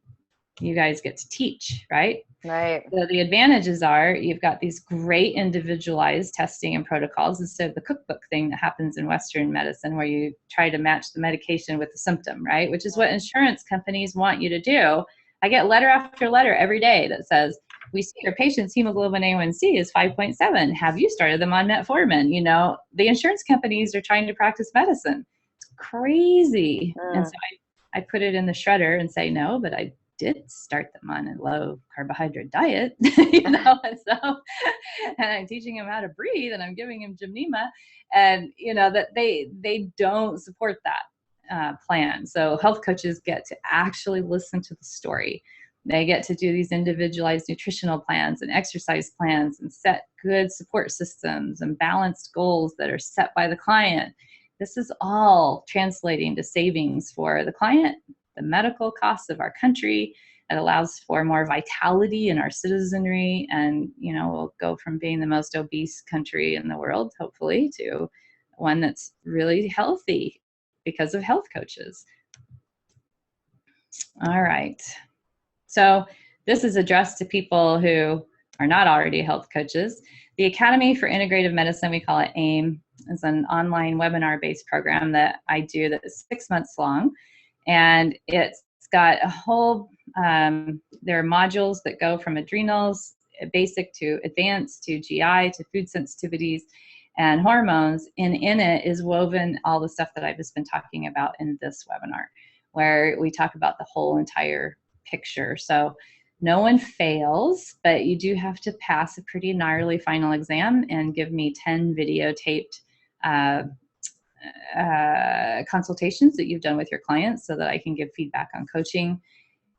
You guys get to teach, right? Right. So the advantages are you've got these great individualized testing and protocols instead of the cookbook thing that happens in Western medicine where you try to match the medication with the symptom, right? Which is what insurance companies want you to do. I get letter after letter every day that says, we see your patient's hemoglobin A1C is 5.7. Have you started them on metformin? The insurance companies are trying to practice medicine. It's crazy. And so I put it in the shredder and say, no, but I did start them on a low carbohydrate diet, and I'm teaching them how to breathe and I'm giving them Gymnema, and that they don't support that plan. So health coaches get to actually listen to the story. They get to do these individualized nutritional plans and exercise plans and set good support systems and balanced goals that are set by the client. This is all translating to savings for the client, the medical costs of our country. It allows for more vitality in our citizenry. And, we'll go from being the most obese country in the world, hopefully, to one that's really healthy because of health coaches. All right. So this is addressed to people who are not already health coaches. The Academy for Integrative Medicine, we call it AIM, is an online webinar-based program that I do that is 6 months long. And it's got a whole, there are modules that go from adrenals, basic to advanced, to GI, to food sensitivities and hormones. And in it is woven all the stuff that I've just been talking about in this webinar, where we talk about the whole entire picture. So no one fails, but you do have to pass a pretty gnarly final exam and give me 10 videotaped consultations that you've done with your clients so that I can give feedback on coaching.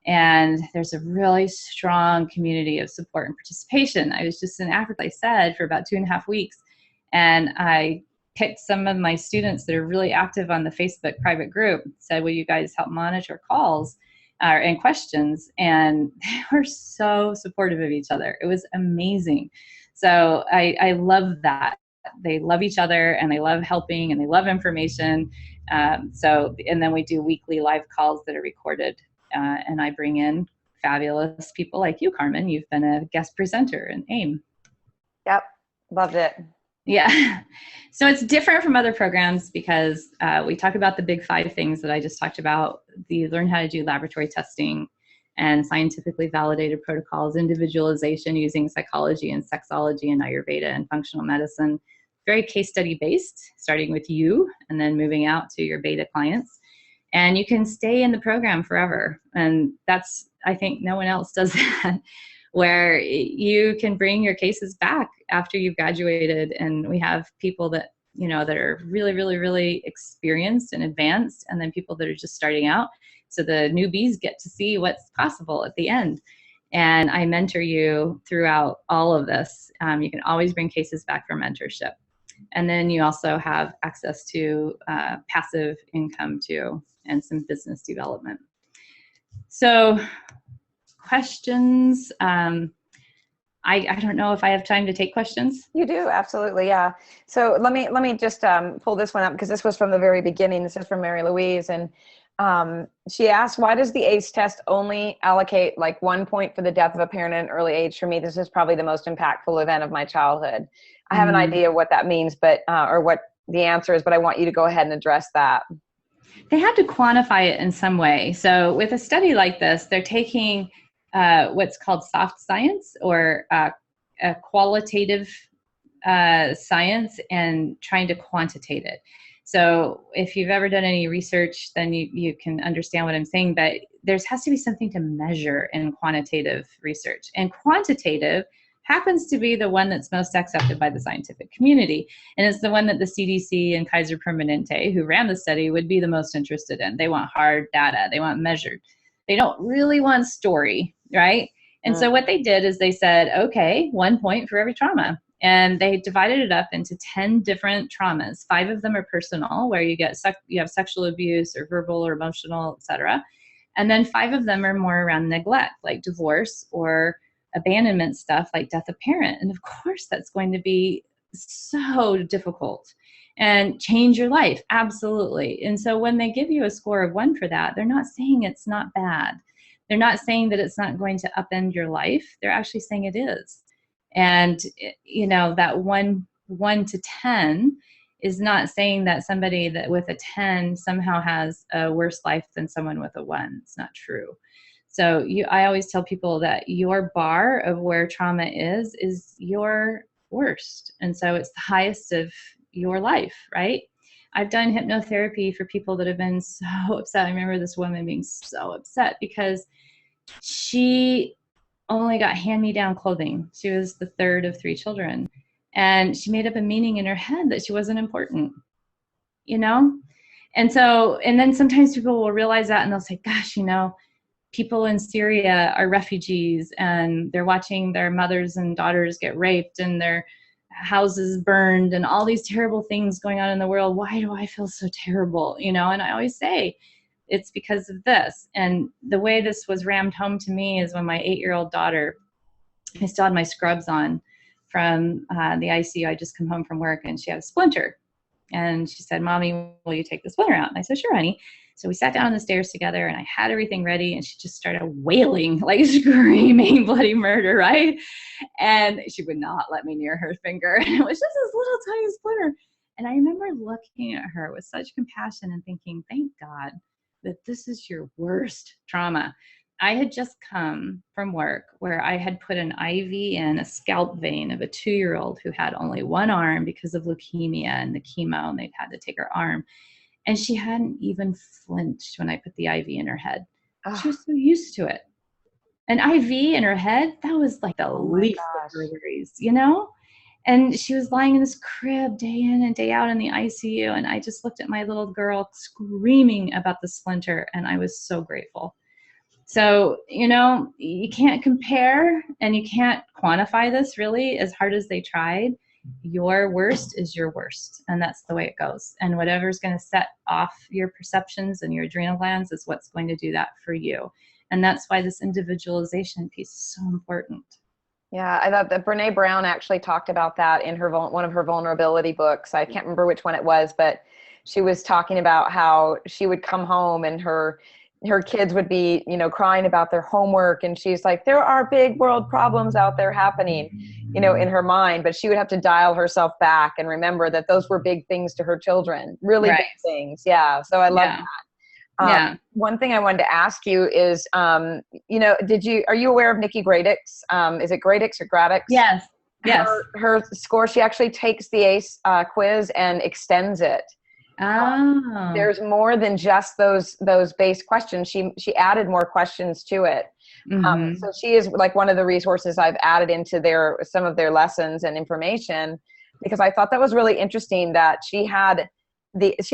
And there's a really strong community of support and participation. I was just in Africa, I said, for about 2.5 weeks. And I picked some of my students that are really active on the Facebook private group, said, will you guys help monitor calls and questions? And they were so supportive of each other. It was amazing. So I love that. They love each other and they love helping and they love information. And then we do weekly live calls that are recorded. And I bring in fabulous people like you, Carmen. You've been a guest presenter in AIM. Yep. Loved it. Yeah. So it's different from other programs because we talk about the big 5 things that I just talked about. You learn how to do laboratory testing and scientifically validated protocols, individualization using psychology and sexology and Ayurveda and functional medicine. Very case study based, starting with you and then moving out to your beta clients. And you can stay in the program forever. And that's, I think no one else does that, where you can bring your cases back after you've graduated. And we have people that, that are really, really, really experienced and advanced, and then people that are just starting out. So the newbies get to see what's possible at the end. And I mentor you throughout all of this. You can always bring cases back for mentorship. And then you also have access to passive income too, and some business development. So questions. I don't know if I have time to take questions. You do, absolutely, yeah. So let me just pull this one up because this was from the very beginning. This is from Mary Louise, and she asked, why does the ACE test only allocate like 1 point for the death of a parent at an early age? For me, this is probably the most impactful event of my childhood. I have an idea what that means, but or what the answer is, but I want you to go ahead and address that. They have to quantify it in some way. So with a study like this, they're taking what's called soft science or a qualitative science and trying to quantitate it. So if you've ever done any research, then you can understand what I'm saying, but there has to be something to measure in quantitative research. And quantitative happens to be the one that's most accepted by the scientific community. And it's the one that the CDC and Kaiser Permanente, who ran the study, would be the most interested in. They want hard data. They want measured. They don't really want story, right? And so what they did is they said, okay, 1 point for every trauma. And they divided it up into 10 different traumas. 5 of them are personal, where you have sexual abuse or verbal or emotional, etc. And then 5 of them are more around neglect, like divorce or abandonment stuff, like death of parent. And of course, that's going to be so difficult and change your life. Absolutely. And so when they give you a score of 1 for that, they're not saying it's not bad. They're not saying that it's not going to upend your life. They're actually saying it is. And, that 1 to 10 is not saying that somebody that with a 10 somehow has a worse life than someone with a 1. It's not true. So I always tell people that your bar of where trauma is your worst. And so it's the highest of your life, right? I've done hypnotherapy for people that have been so upset. I remember this woman being so upset because she only got hand-me-down clothing. She was the 3rd of 3 children. And she made up a meaning in her head that she wasn't important, And then sometimes people will realize that and they'll say, gosh, people in Syria are refugees and they're watching their mothers and daughters get raped and their houses burned and all these terrible things going on in the world. Why do I feel so terrible? And I always say, it's because of this. And the way this was rammed home to me is when my 8-year-old daughter, I still had my scrubs on from the ICU. I just come home from work and she had a splinter. And she said, Mommy, will you take the splinter out? And I said, sure, honey. So we sat down on the stairs together and I had everything ready and she just started wailing, like screaming bloody murder, right? And she would not let me near her finger. And it was just this little tiny splinter. And I remember looking at her with such compassion and thinking, thank God that this is your worst trauma. I had just come from work where I had put an IV in a scalp vein of a 2-year-old who had only 1 arm because of leukemia and the chemo, and they'd had to take her arm. And she hadn't even flinched when I put the IV in her head. Oh. She was so used to it. An IV in her head, that was like the least of her worries, And she was lying in this crib day in and day out in the ICU. And I just looked at my little girl screaming about the splinter. And I was so grateful. So, you can't compare and you can't quantify this really as hard as they tried. Your worst is your worst. And that's the way it goes. And whatever's going to set off your perceptions and your adrenal glands is what's going to do that for you. And that's why this individualization piece is so important. Yeah, I thought that Brene Brown actually talked about that in one of her vulnerability books. I can't remember which one it was, but she was talking about how she would come home and her kids would be, crying about their homework. And she's like, there are big world problems out there happening, in her mind, but she would have to dial herself back and remember that those were big things to her children, really big things. Yeah. So I love that. One thing I wanted to ask you is, are you aware of Nikki Gradix? Is it Gradix or Gradix? Yes. Yes. Her score, she actually takes the ACE quiz and extends it. Oh. There's more than just those base questions. She added more questions to it. Mm-hmm. So she is like one of the resources I've added into some of their lessons and information, because I thought that was really interesting that she had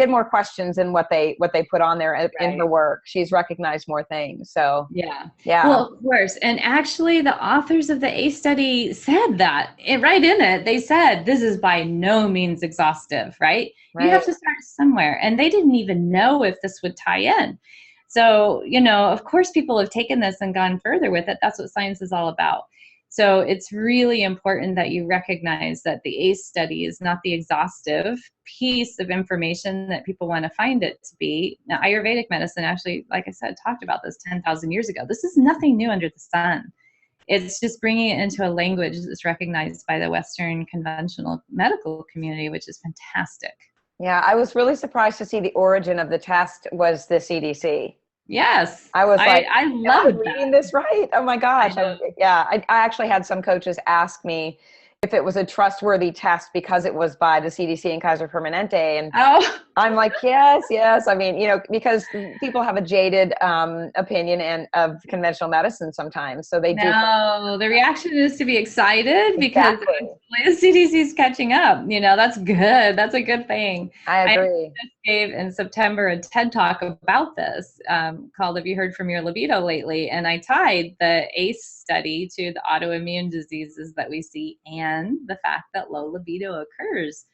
more questions than what they put on there in her work. She's recognized more things. So yeah. Well, of course. And actually the authors of the ACE study said that right in it. They said, this is by no means exhaustive, right? You have to start somewhere. And they didn't even know if this would tie in. So, of course people have taken this and gone further with it. That's what science is all about. So it's really important that you recognize that the ACE study is not the exhaustive piece of information that people want to find it to be. Now, Ayurvedic medicine actually, like I said, talked about this 10,000 years ago. This is nothing new under the sun. It's just bringing it into a language that's recognized by the Western conventional medical community, which is fantastic. Yeah, I was really surprised to see the origin of the test was the CDC. Yes. I was like, I am I love that. reading this right? Oh my I gosh. know. I actually had some coaches ask me if it was a trustworthy test because it was by the CDC and Kaiser Permanente. And Oh, I'm like, yes, yes. I mean, because people have a jaded opinion and of conventional medicine sometimes. So they do. no, the reaction is to be excited because Exactly. the CDC is catching up. That's good. That's a good thing. I I agree. just gave in September a TED talk about this called "Have You Heard from Your Libido Lately?" And I tied the ACE study to the autoimmune diseases that we see and the fact that low libido occurs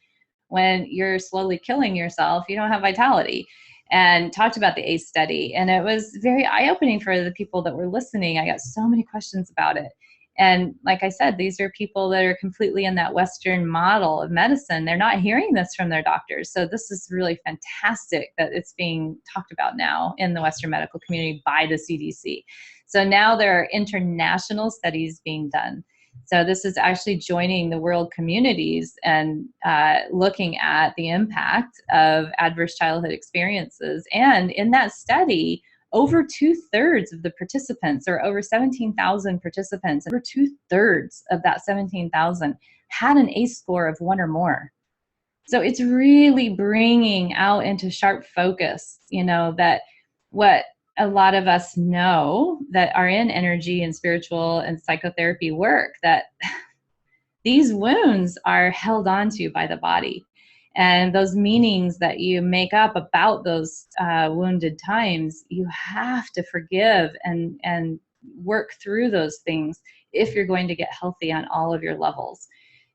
when you're slowly killing yourself. You don't have vitality. And talked about the ACE study. And it was very eye-opening for the people that were listening. I got so many questions about it. And like I said, these are people that are completely in that Western model of medicine. They're not hearing this from their doctors. So this is really fantastic that it's being talked about now in the Western medical community by the CDC. So now there are international studies being done. So this is actually joining the world communities and looking at the impact of adverse childhood experiences. And in that study, over 2/3 of the participants, or over 17,000 participants, over 2/3 of that 17,000 had an ACE score of 1 or more. So it's really bringing out into sharp focus, that what a lot of us know that are in energy and spiritual and psychotherapy work, that these wounds are held onto by the body. And those meanings that you make up about those wounded times, you have to forgive and work through those things if you're going to get healthy on all of your levels,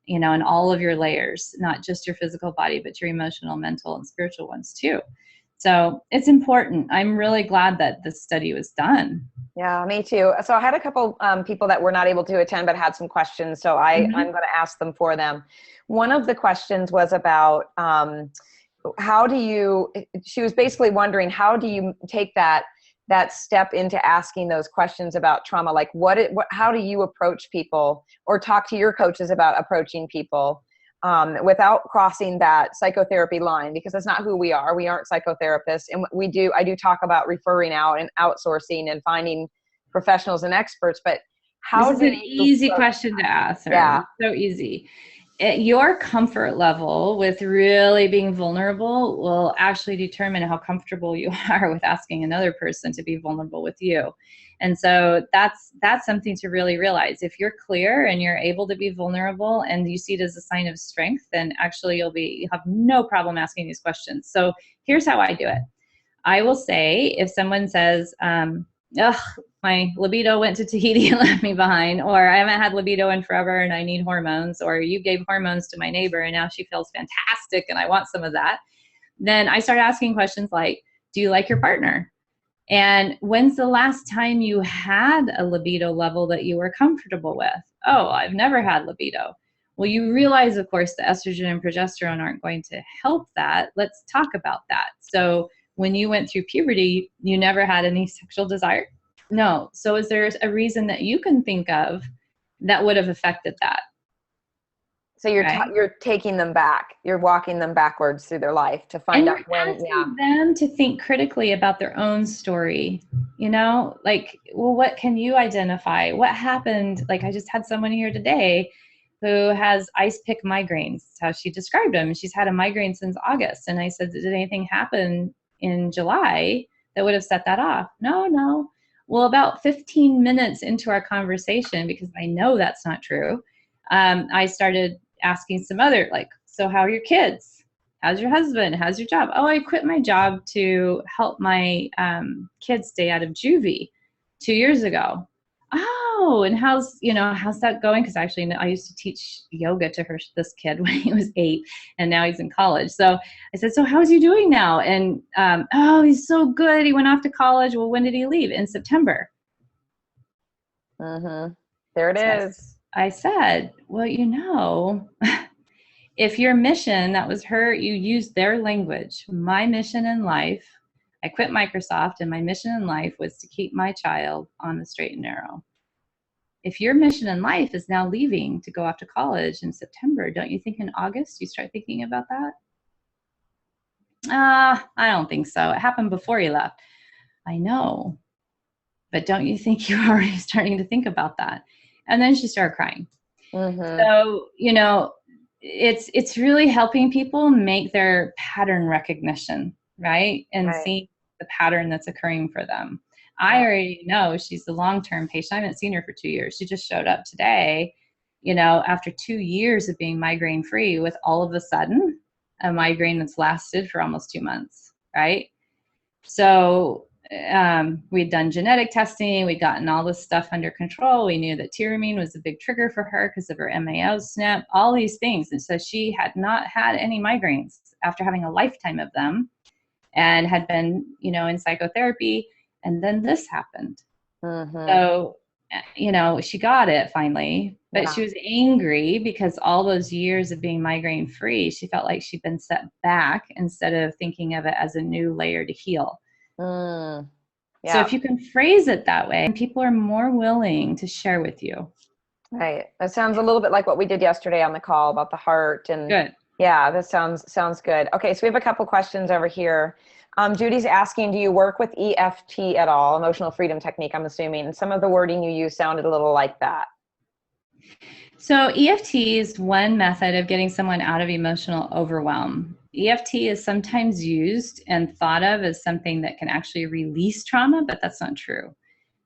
and all of your layers, not just your physical body, but your emotional, mental, and spiritual ones too. So it's important. I'm really glad that this study was done. Yeah, me too. So I had a couple people that were not able to attend but had some questions. So I'm going to ask them for them. One of the questions was about she was basically wondering, how do you take that step into asking those questions about trauma? Like how do you approach people or talk to your coaches about approaching people without crossing that psychotherapy line? Because that's not who we are. We aren't psychotherapists. And I do talk about referring out and outsourcing and finding professionals and experts, but how This is an easy question to ask her. Yeah. So easy. Your comfort level with really being vulnerable will actually determine how comfortable you are with asking another person to be vulnerable with you. And so that's something to really realize. If you're clear and you're able to be vulnerable and you see it as a sign of strength, then actually you'll have no problem asking these questions. So here's how I do it. I will say, if someone says, ugh, my libido went to Tahiti and left me behind, or I haven't had libido in forever and I need hormones, or you gave hormones to my neighbor and now she feels fantastic and I want some of that, then I start asking questions like, do you like your partner? And when's the last time you had a libido level that you were comfortable with? Oh, I've never had libido. Well, you realize, of course, the estrogen and progesterone aren't going to help that. Let's talk about that. So when you went through puberty, you never had any sexual desire? No. So is there a reason that you can think of that would have affected that? So you're taking them back. You're walking them backwards through their life to find out when. Asking them to think critically about their own story. Like, well, what can you identify? What happened? Like, I just had someone here today who has ice pick migraines. That's how she described them. She's had a migraine since August. And I said, did anything happen in July that would have set that off? No. Well, about 15 minutes into our conversation, because I know that's not true, I started asking some other, like, so how are your kids? How's your husband? How's your job? Oh, I quit my job to help my kids stay out of juvie 2 years ago. Oh, and how's that going? Because actually, I used to teach yoga to this kid when he was 8, and now he's in college. So I said, so how's he doing now? And oh, he's so good. He went off to college. Well, when did he leave? In September. Mm-hmm. There it is. I said, well, if your mission, that was her, you used their language. My mission in life, I quit Microsoft, and my mission in life was to keep my child on the straight and narrow. If your mission in life is now leaving to go off to college in September, don't you think in August you start thinking about that? I don't think so. It happened before you left. I know, but don't you think you're already starting to think about that? And then she started crying. Mm-hmm. So, it's really helping people make their pattern recognition, right? And Right. see the pattern that's occurring for them. I Yeah. already know she's the long-term patient. I haven't seen her for 2 years. She just showed up today, after 2 years of being migraine free, with all of a sudden a migraine that's lasted for almost 2 months, right? So we'd done genetic testing. We'd gotten all this stuff under control. We knew that tyramine was a big trigger for her because of her MAO SNP, all these things. And so she had not had any migraines after having a lifetime of them, and had been, in psychotherapy. And then this happened. Mm-hmm. So, she got it finally, but Yeah. she was angry because all those years of being migraine free, she felt like she'd been set back instead of thinking of it as a new layer to heal. Mm. So Yeah. if you can phrase it that way, people are more willing to share with you. Right. That sounds a little bit like what we did yesterday on the call about the heart. And Good. yeah, that sounds good. Okay, so we have a couple questions over here. Judy's asking, do you work with EFT at all? Emotional freedom technique, I'm assuming. And some of the wording you use sounded a little like that. So EFT is one method of getting someone out of emotional overwhelm. EFT is sometimes used and thought of as something that can actually release trauma, but that's not true.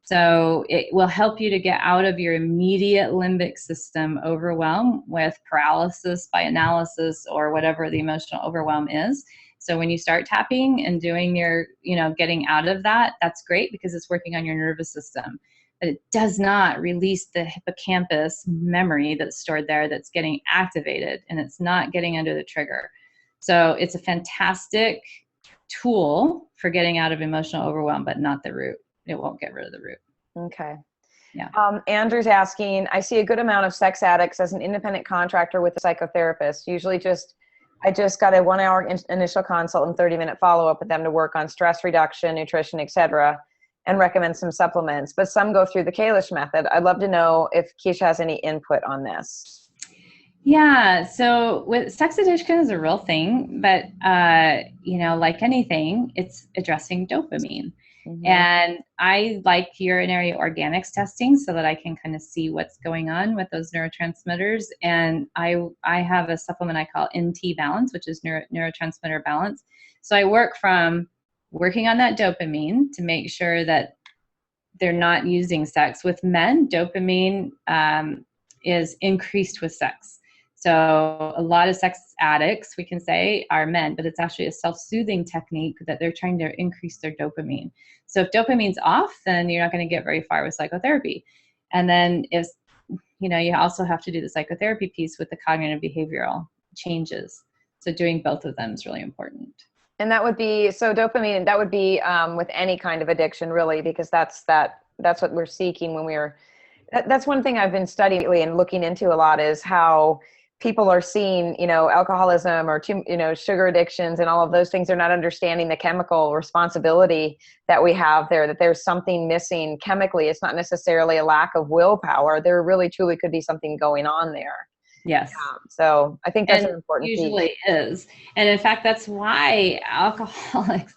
So it will help you to get out of your immediate limbic system overwhelm with paralysis by analysis or whatever the emotional overwhelm is. So when you start tapping and doing your, getting out of that, that's great because it's working on your nervous system. But it does not release the hippocampus memory that's stored there that's getting activated, and it's not getting under the trigger. So it's a fantastic tool for getting out of emotional overwhelm, but not the root. It won't get rid of the root. Okay. Yeah. Andrew's asking, I see a good amount of sex addicts as an independent contractor with a psychotherapist. Usually I just got a 1 hour initial consult and 30-minute follow-up with them to work on stress reduction, nutrition, etc., and recommend some supplements. But some go through the Kalish method. I'd love to know if Keesha has any input on this. Yeah. So with sex addiction is a real thing, but like anything, it's addressing dopamine. Mm-hmm. And I like urinary organics testing so that I can kind of see what's going on with those neurotransmitters. And I have a supplement I call NT balance, which is neurotransmitter balance. So I work from working on that dopamine to make sure that they're not using sex. With men, dopamine is increased with sex. So a lot of sex addicts, we can say, are men, but it's actually a self-soothing technique that they're trying to increase their dopamine. So if dopamine's off, then you're not going to get very far with psychotherapy. And then if, you also have to do the psychotherapy piece with the cognitive behavioral changes. So doing both of them is really important. And that would be, so dopamine, that would be with any kind of addiction, really, because that's what we're seeking when that's one thing I've been studying lately and looking into a lot is how people are seeing, alcoholism or, sugar addictions and all of those things. They're not understanding the chemical responsibility that we have there, that there's something missing chemically. It's not necessarily a lack of willpower. There really, truly could be something going on there. Yes. So I think that's an important usually piece. is. And in fact, that's why alcoholics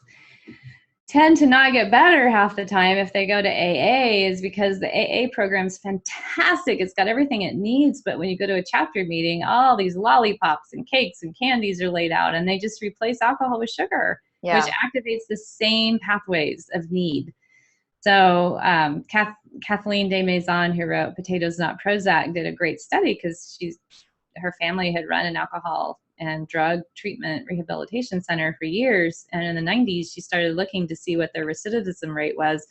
tend to not get better half the time if they go to AA, is because the AA program is fantastic. It's got everything it needs. But when you go to a chapter meeting, all these lollipops and cakes and candies are laid out, and they just replace alcohol with sugar, which activates the same pathways of need. So Kathleen De Maison, who wrote Potatoes Not Prozac, did a great study because her family had run an alcohol and drug treatment rehabilitation center for years. And in the 90s, she started looking to see what their recidivism rate was.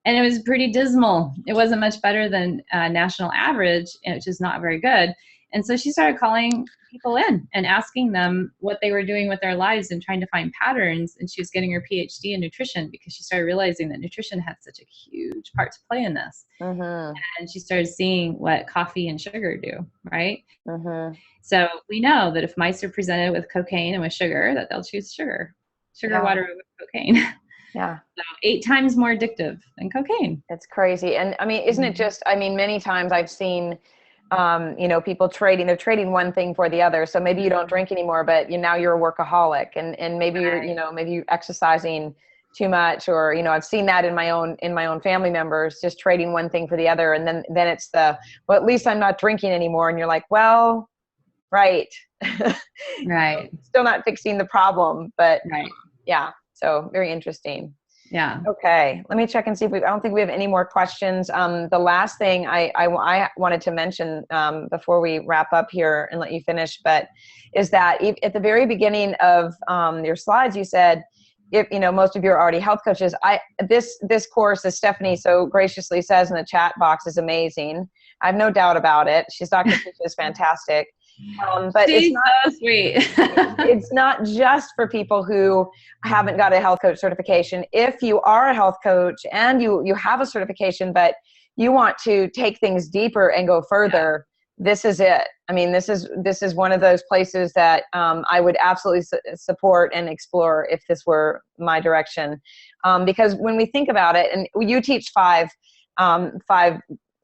And it was pretty dismal. It wasn't much better than national average, which is not very good. And so she started calling people in and asking them what they were doing with their lives and trying to find patterns. And she was getting her PhD in nutrition because she started realizing that nutrition had such a huge part to play in this. Mm-hmm. And she started seeing what coffee and sugar do, right? Mm-hmm. So we know that if mice are presented with cocaine and with sugar, that they'll choose sugar water over cocaine. Yeah. So 8 times more addictive than cocaine. It's crazy. And I mean, isn't it just, many times I've seen, people they're trading one thing for the other. So maybe you don't drink anymore, but now you're a workaholic and maybe you're, maybe you're exercising too much, or, you know, I've seen that in my own family members, just trading one thing for the other. And then it's well, at least I'm not drinking anymore. And you're like, well, right. Right. Still not fixing the problem, but Right. yeah. So very interesting. Yeah. Okay. Let me check and see if I don't think we have any more questions. The last thing I wanted to mention, before we wrap up here and let you finish, but is that at the very beginning of, your slides, you said, if, you know, most of you are already health coaches. This course, as Stephanie so graciously says in the chat box, is amazing. I have no doubt about it. Dr. Keesha is fantastic. But She's it's not so sweet. it's not just for people who haven't got a health coach certification. If you are a health coach and you have a certification, but you want to take things deeper and go further, this is it. I mean, this is one of those places that I would absolutely support and explore if this were my direction. Because when we think about it, and you teach five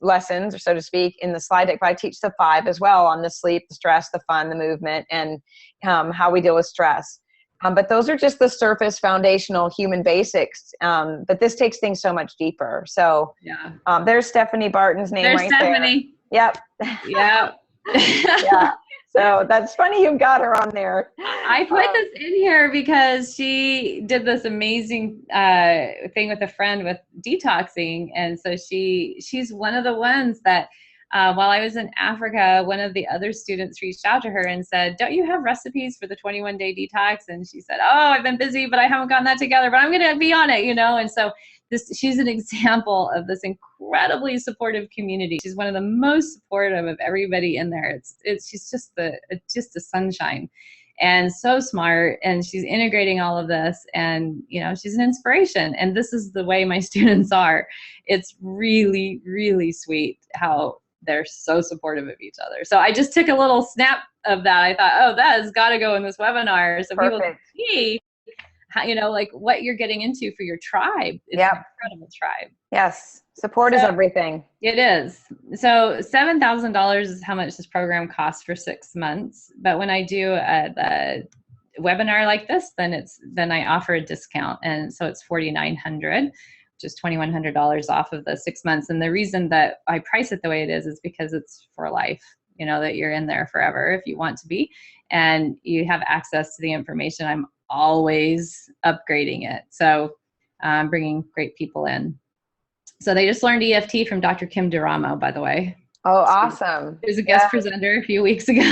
lessons, or so to speak, in the slide deck, but I teach the 5 as well, on the sleep, the stress, the fun, the movement, and how we deal with stress. But those are just the surface foundational human basics. But this takes things so much deeper. So there's Stephanie Barton's name. There's right Stephanie. there. Yep. Yep. Yeah. So that's funny you've got her on there. I put this in here because she did this amazing thing with a friend with detoxing. And so she's one of the ones that while I was in Africa, one of the other students reached out to her and said, don't you have recipes for the 21-day detox? And she said, oh, I've been busy, but I haven't gotten that together, but I'm going to be on it, you know? And so she's an example of this incredibly supportive community. She's one of the most supportive of everybody in there. She's just a sunshine, and so smart, and she's integrating all of this, and you know, she's an inspiration. And this is the way my students are. It's really, really sweet how they're so supportive of each other. So I just took a little snap of that. I thought, oh, that has got to go in this webinar so people can see how, you know, like what you're getting into for your tribe. It's an incredible tribe. Yes. Support is everything. It is. So $7,000 is how much this program costs for 6 months. But when I do the webinar like this, then I offer a discount. And so it's $4,900, which is $2,100 off of the 6 months. And the reason that I price it the way it is because it's for life, you know, that you're in there forever if you want to be, and you have access to the information. I'm always upgrading it. So I'm bringing great people in. So they just learned EFT from Dr. Kim Duramo, by the way. Oh, awesome. She was a guest presenter a few weeks ago.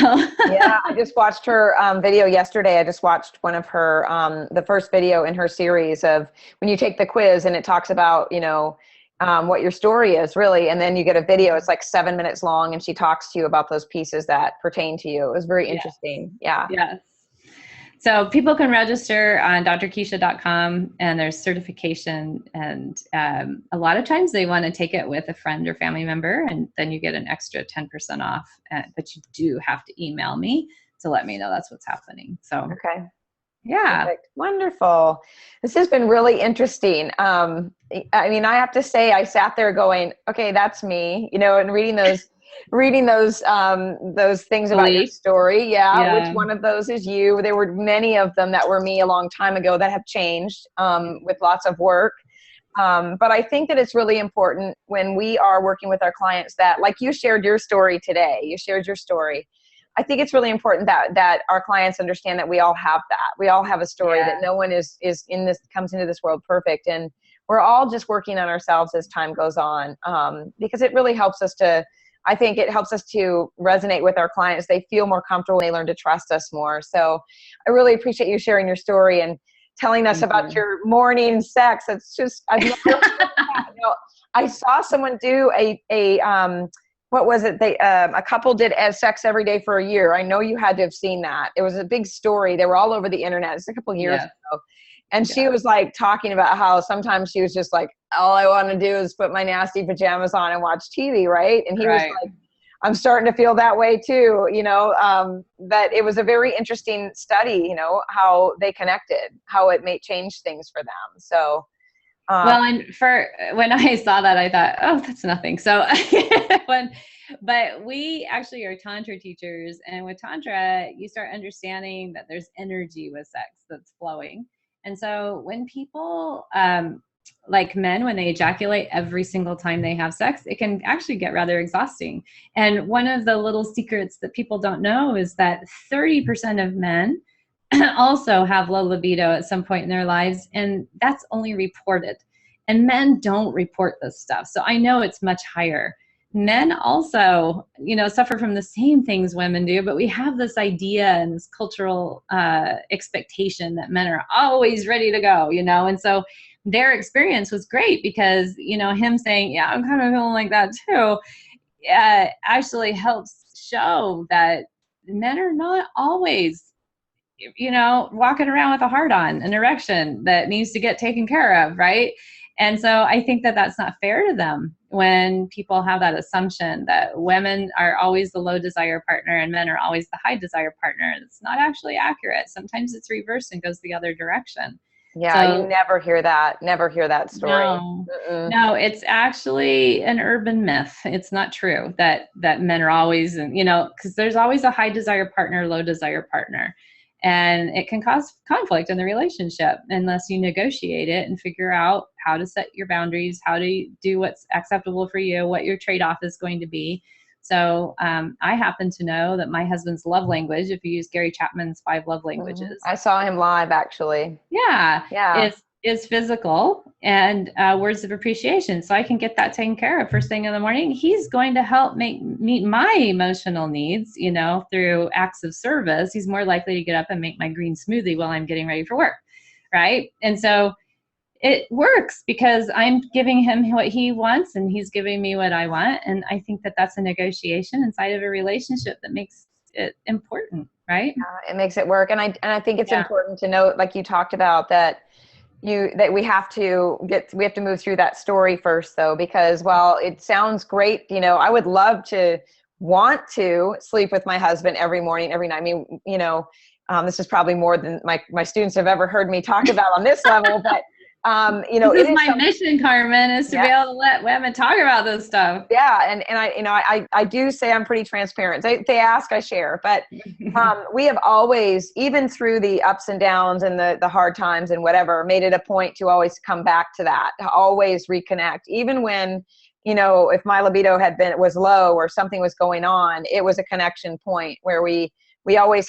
Yeah, I just watched her video yesterday. I just watched one of her, the first video in her series of when you take the quiz and it talks about, you know, what your story is really. And then you get a video, it's like 7 minutes long, and she talks to you about those pieces that pertain to you. It was very interesting. Yeah. Yes. So people can register on drkeesha.com, and there's certification, and a lot of times they want to take it with a friend or family member, and then you get an extra 10% off, but you do have to email me to let me know that's what's happening. So, okay. Yeah. Perfect. Wonderful. This has been really interesting. I mean, I have to say, I sat there going, okay, that's me, you know, and reading those things about your story. Yeah. Which one of those is you? There were many of them that were me a long time ago that have changed with lots of work. But I think that it's really important when we are working with our clients that, like you shared your story today, you shared your story. I think it's really important that our clients understand that we all have that. We all have a story, that no one comes into this world perfect. And we're all just working on ourselves as time goes on, because it really helps us to, I think it helps us to resonate with our clients. They feel more comfortable when they learn to trust us more. So I really appreciate you sharing your story and telling us about your morning sex. It's just, I've never heard that. You know, I saw someone do what was it? A couple did sex every day for a year. I know you had to have seen that. It was a big story. They were all over the internet. It's a couple of years ago. And she was like talking about how sometimes she was just like, all I want to do is put my nasty pajamas on and watch TV, right? And he was like, I'm starting to feel that way too, you know, that it was a very interesting study, you know, how they connected, how it may change things for them. So, well, and when I saw that, I thought, oh, that's nothing. So but we actually are Tantra teachers, and with Tantra, you start understanding that there's energy with sex that's flowing. And so when people, like men, when they ejaculate every single time they have sex, it can actually get rather exhausting. And one of the little secrets that people don't know is that 30% of men also have low libido at some point in their lives, and that's only reported. And men don't report this stuff. So I know it's much higher. Men also, suffer from the same things women do, but we have this idea and this cultural expectation that men are always ready to go, and so their experience was great because, him saying, yeah, I'm kind of feeling like that too, actually helps show that men are not always walking around with a heart on, an erection that needs to get taken care of, right? And so I think that that's not fair to them when people have that assumption that women are always the low desire partner and men are always the high desire partner. It's not actually accurate. Sometimes it's reversed and goes the other direction. Yeah, So, you never hear that story. No, it's actually an urban myth. It's not true that men are always, because there's always a high desire partner, low desire partner. And it can cause conflict in the relationship unless you negotiate it and figure out how to set your boundaries, how to do what's acceptable for you, what your trade-off is going to be. So I happen to know that my husband's love language, if you use Gary Chapman's 5 love languages. I saw him live, actually. Yeah. Is physical and words of appreciation. So I can get that taken care of first thing in the morning. He's going to help meet my emotional needs, through acts of service. He's more likely to get up and make my green smoothie while I'm getting ready for work, right? And so it works because I'm giving him what he wants and he's giving me what I want. And I think that that's a negotiation inside of a relationship that makes it important, right? It makes it work. And I think it's important to note, like you talked about, that we have to move through that story first, though, because while it sounds great, I would love to want to sleep with my husband every morning, every night. I mean, this is probably more than my students have ever heard me talk about on this level, but this is my mission, Carmen, is to be able to let women talk about this stuff. Yeah. And I do say I'm pretty transparent. They ask, I share, but we have always, even through the ups and downs and the hard times and whatever, made it a point to always come back to that, to always reconnect. Even when, if my libido was low or something was going on, it was a connection point where we always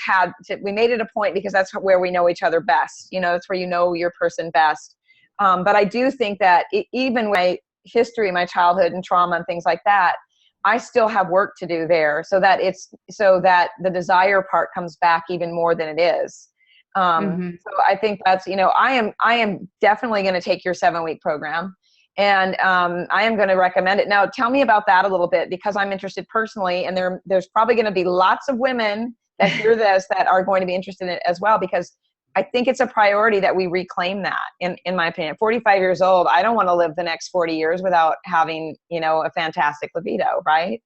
we made it a point because that's where we know each other best. That's where you know your person best. But I do think that even my history, my childhood and trauma and things like that, I still have work to do there so that the desire part comes back even more than it is. So I think that's, I am definitely going to take your 7-week program, and I am going to recommend it. Now, tell me about that a little bit, because I'm interested personally, and there's probably going to be lots of women that hear this that are going to be interested in it as well, because I think it's a priority that we reclaim that, in my opinion. 45 years old, I don't want to live the next 40 years without having, a fantastic libido, right?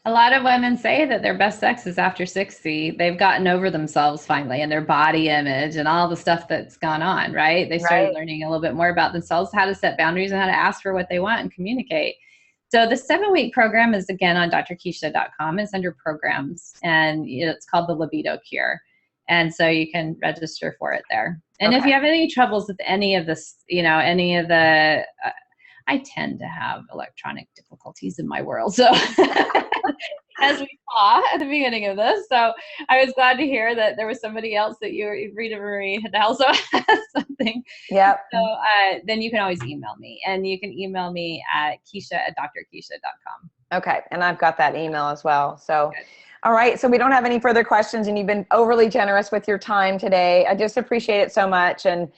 A lot of women say that their best sex is after 60. They've gotten over themselves finally and their body image and all the stuff that's gone on, right? They started learning a little bit more about themselves, how to set boundaries and how to ask for what they want and communicate. So the 7-week program is, again, on drkeesha.com. It's under programs, and it's called the Libido Cure. And so you can register for it there. And if you have any troubles with any of this, any of the, I tend to have electronic difficulties in my world. So as we saw at the beginning of this, so I was glad to hear that there was somebody else that Rita Marie, had also has something. Yeah. So then you can always email me, and you can email me at Keesha@drkeesha.com. Okay. And I've got that email as well. So. Good. All right. So we don't have any further questions, and you've been overly generous with your time today. I just appreciate it so much. And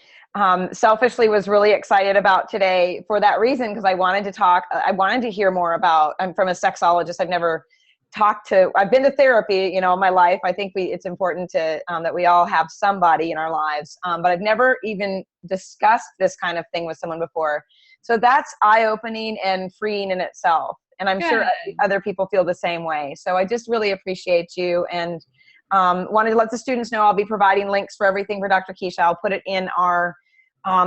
selfishly was really excited about today for that reason, because I wanted to hear more about, I'm from a sexologist. I've been to therapy, in my life. I think it's important to, that we all have somebody in our lives. But I've never even discussed this kind of thing with someone before. So that's eye-opening and freeing in itself. And I'm sure other people feel the same way. So I just really appreciate you, and wanted to let the students know I'll be providing links for everything for Dr. Keesha. I'll put it in our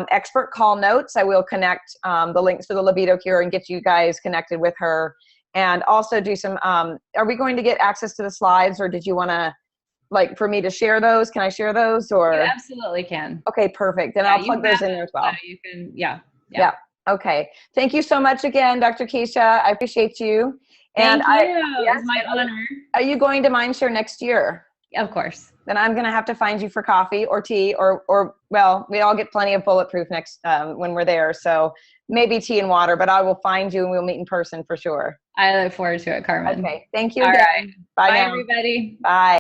expert call notes. I will connect the links for the Libido Cure and get you guys connected with her, and also do some, are we going to get access to the slides, or did you want to like for me to share those? Can I share those or? You absolutely can. Okay, perfect. Then Yeah, I'll plug those in there as well. You can, yeah. Yeah. Okay. Thank you so much again, Dr. Keesha. I appreciate you. Thank you. Yes, It was my honor. Are you going to Mindshare next year? Of course. Then I'm going to have to find you for coffee or tea or well, we all get plenty of bulletproof next when we're there. So maybe tea and water, but I will find you and we'll meet in person for sure. I look forward to it, Carmen. Okay. Thank you All again. right. Bye Bye, now. everybody. Bye.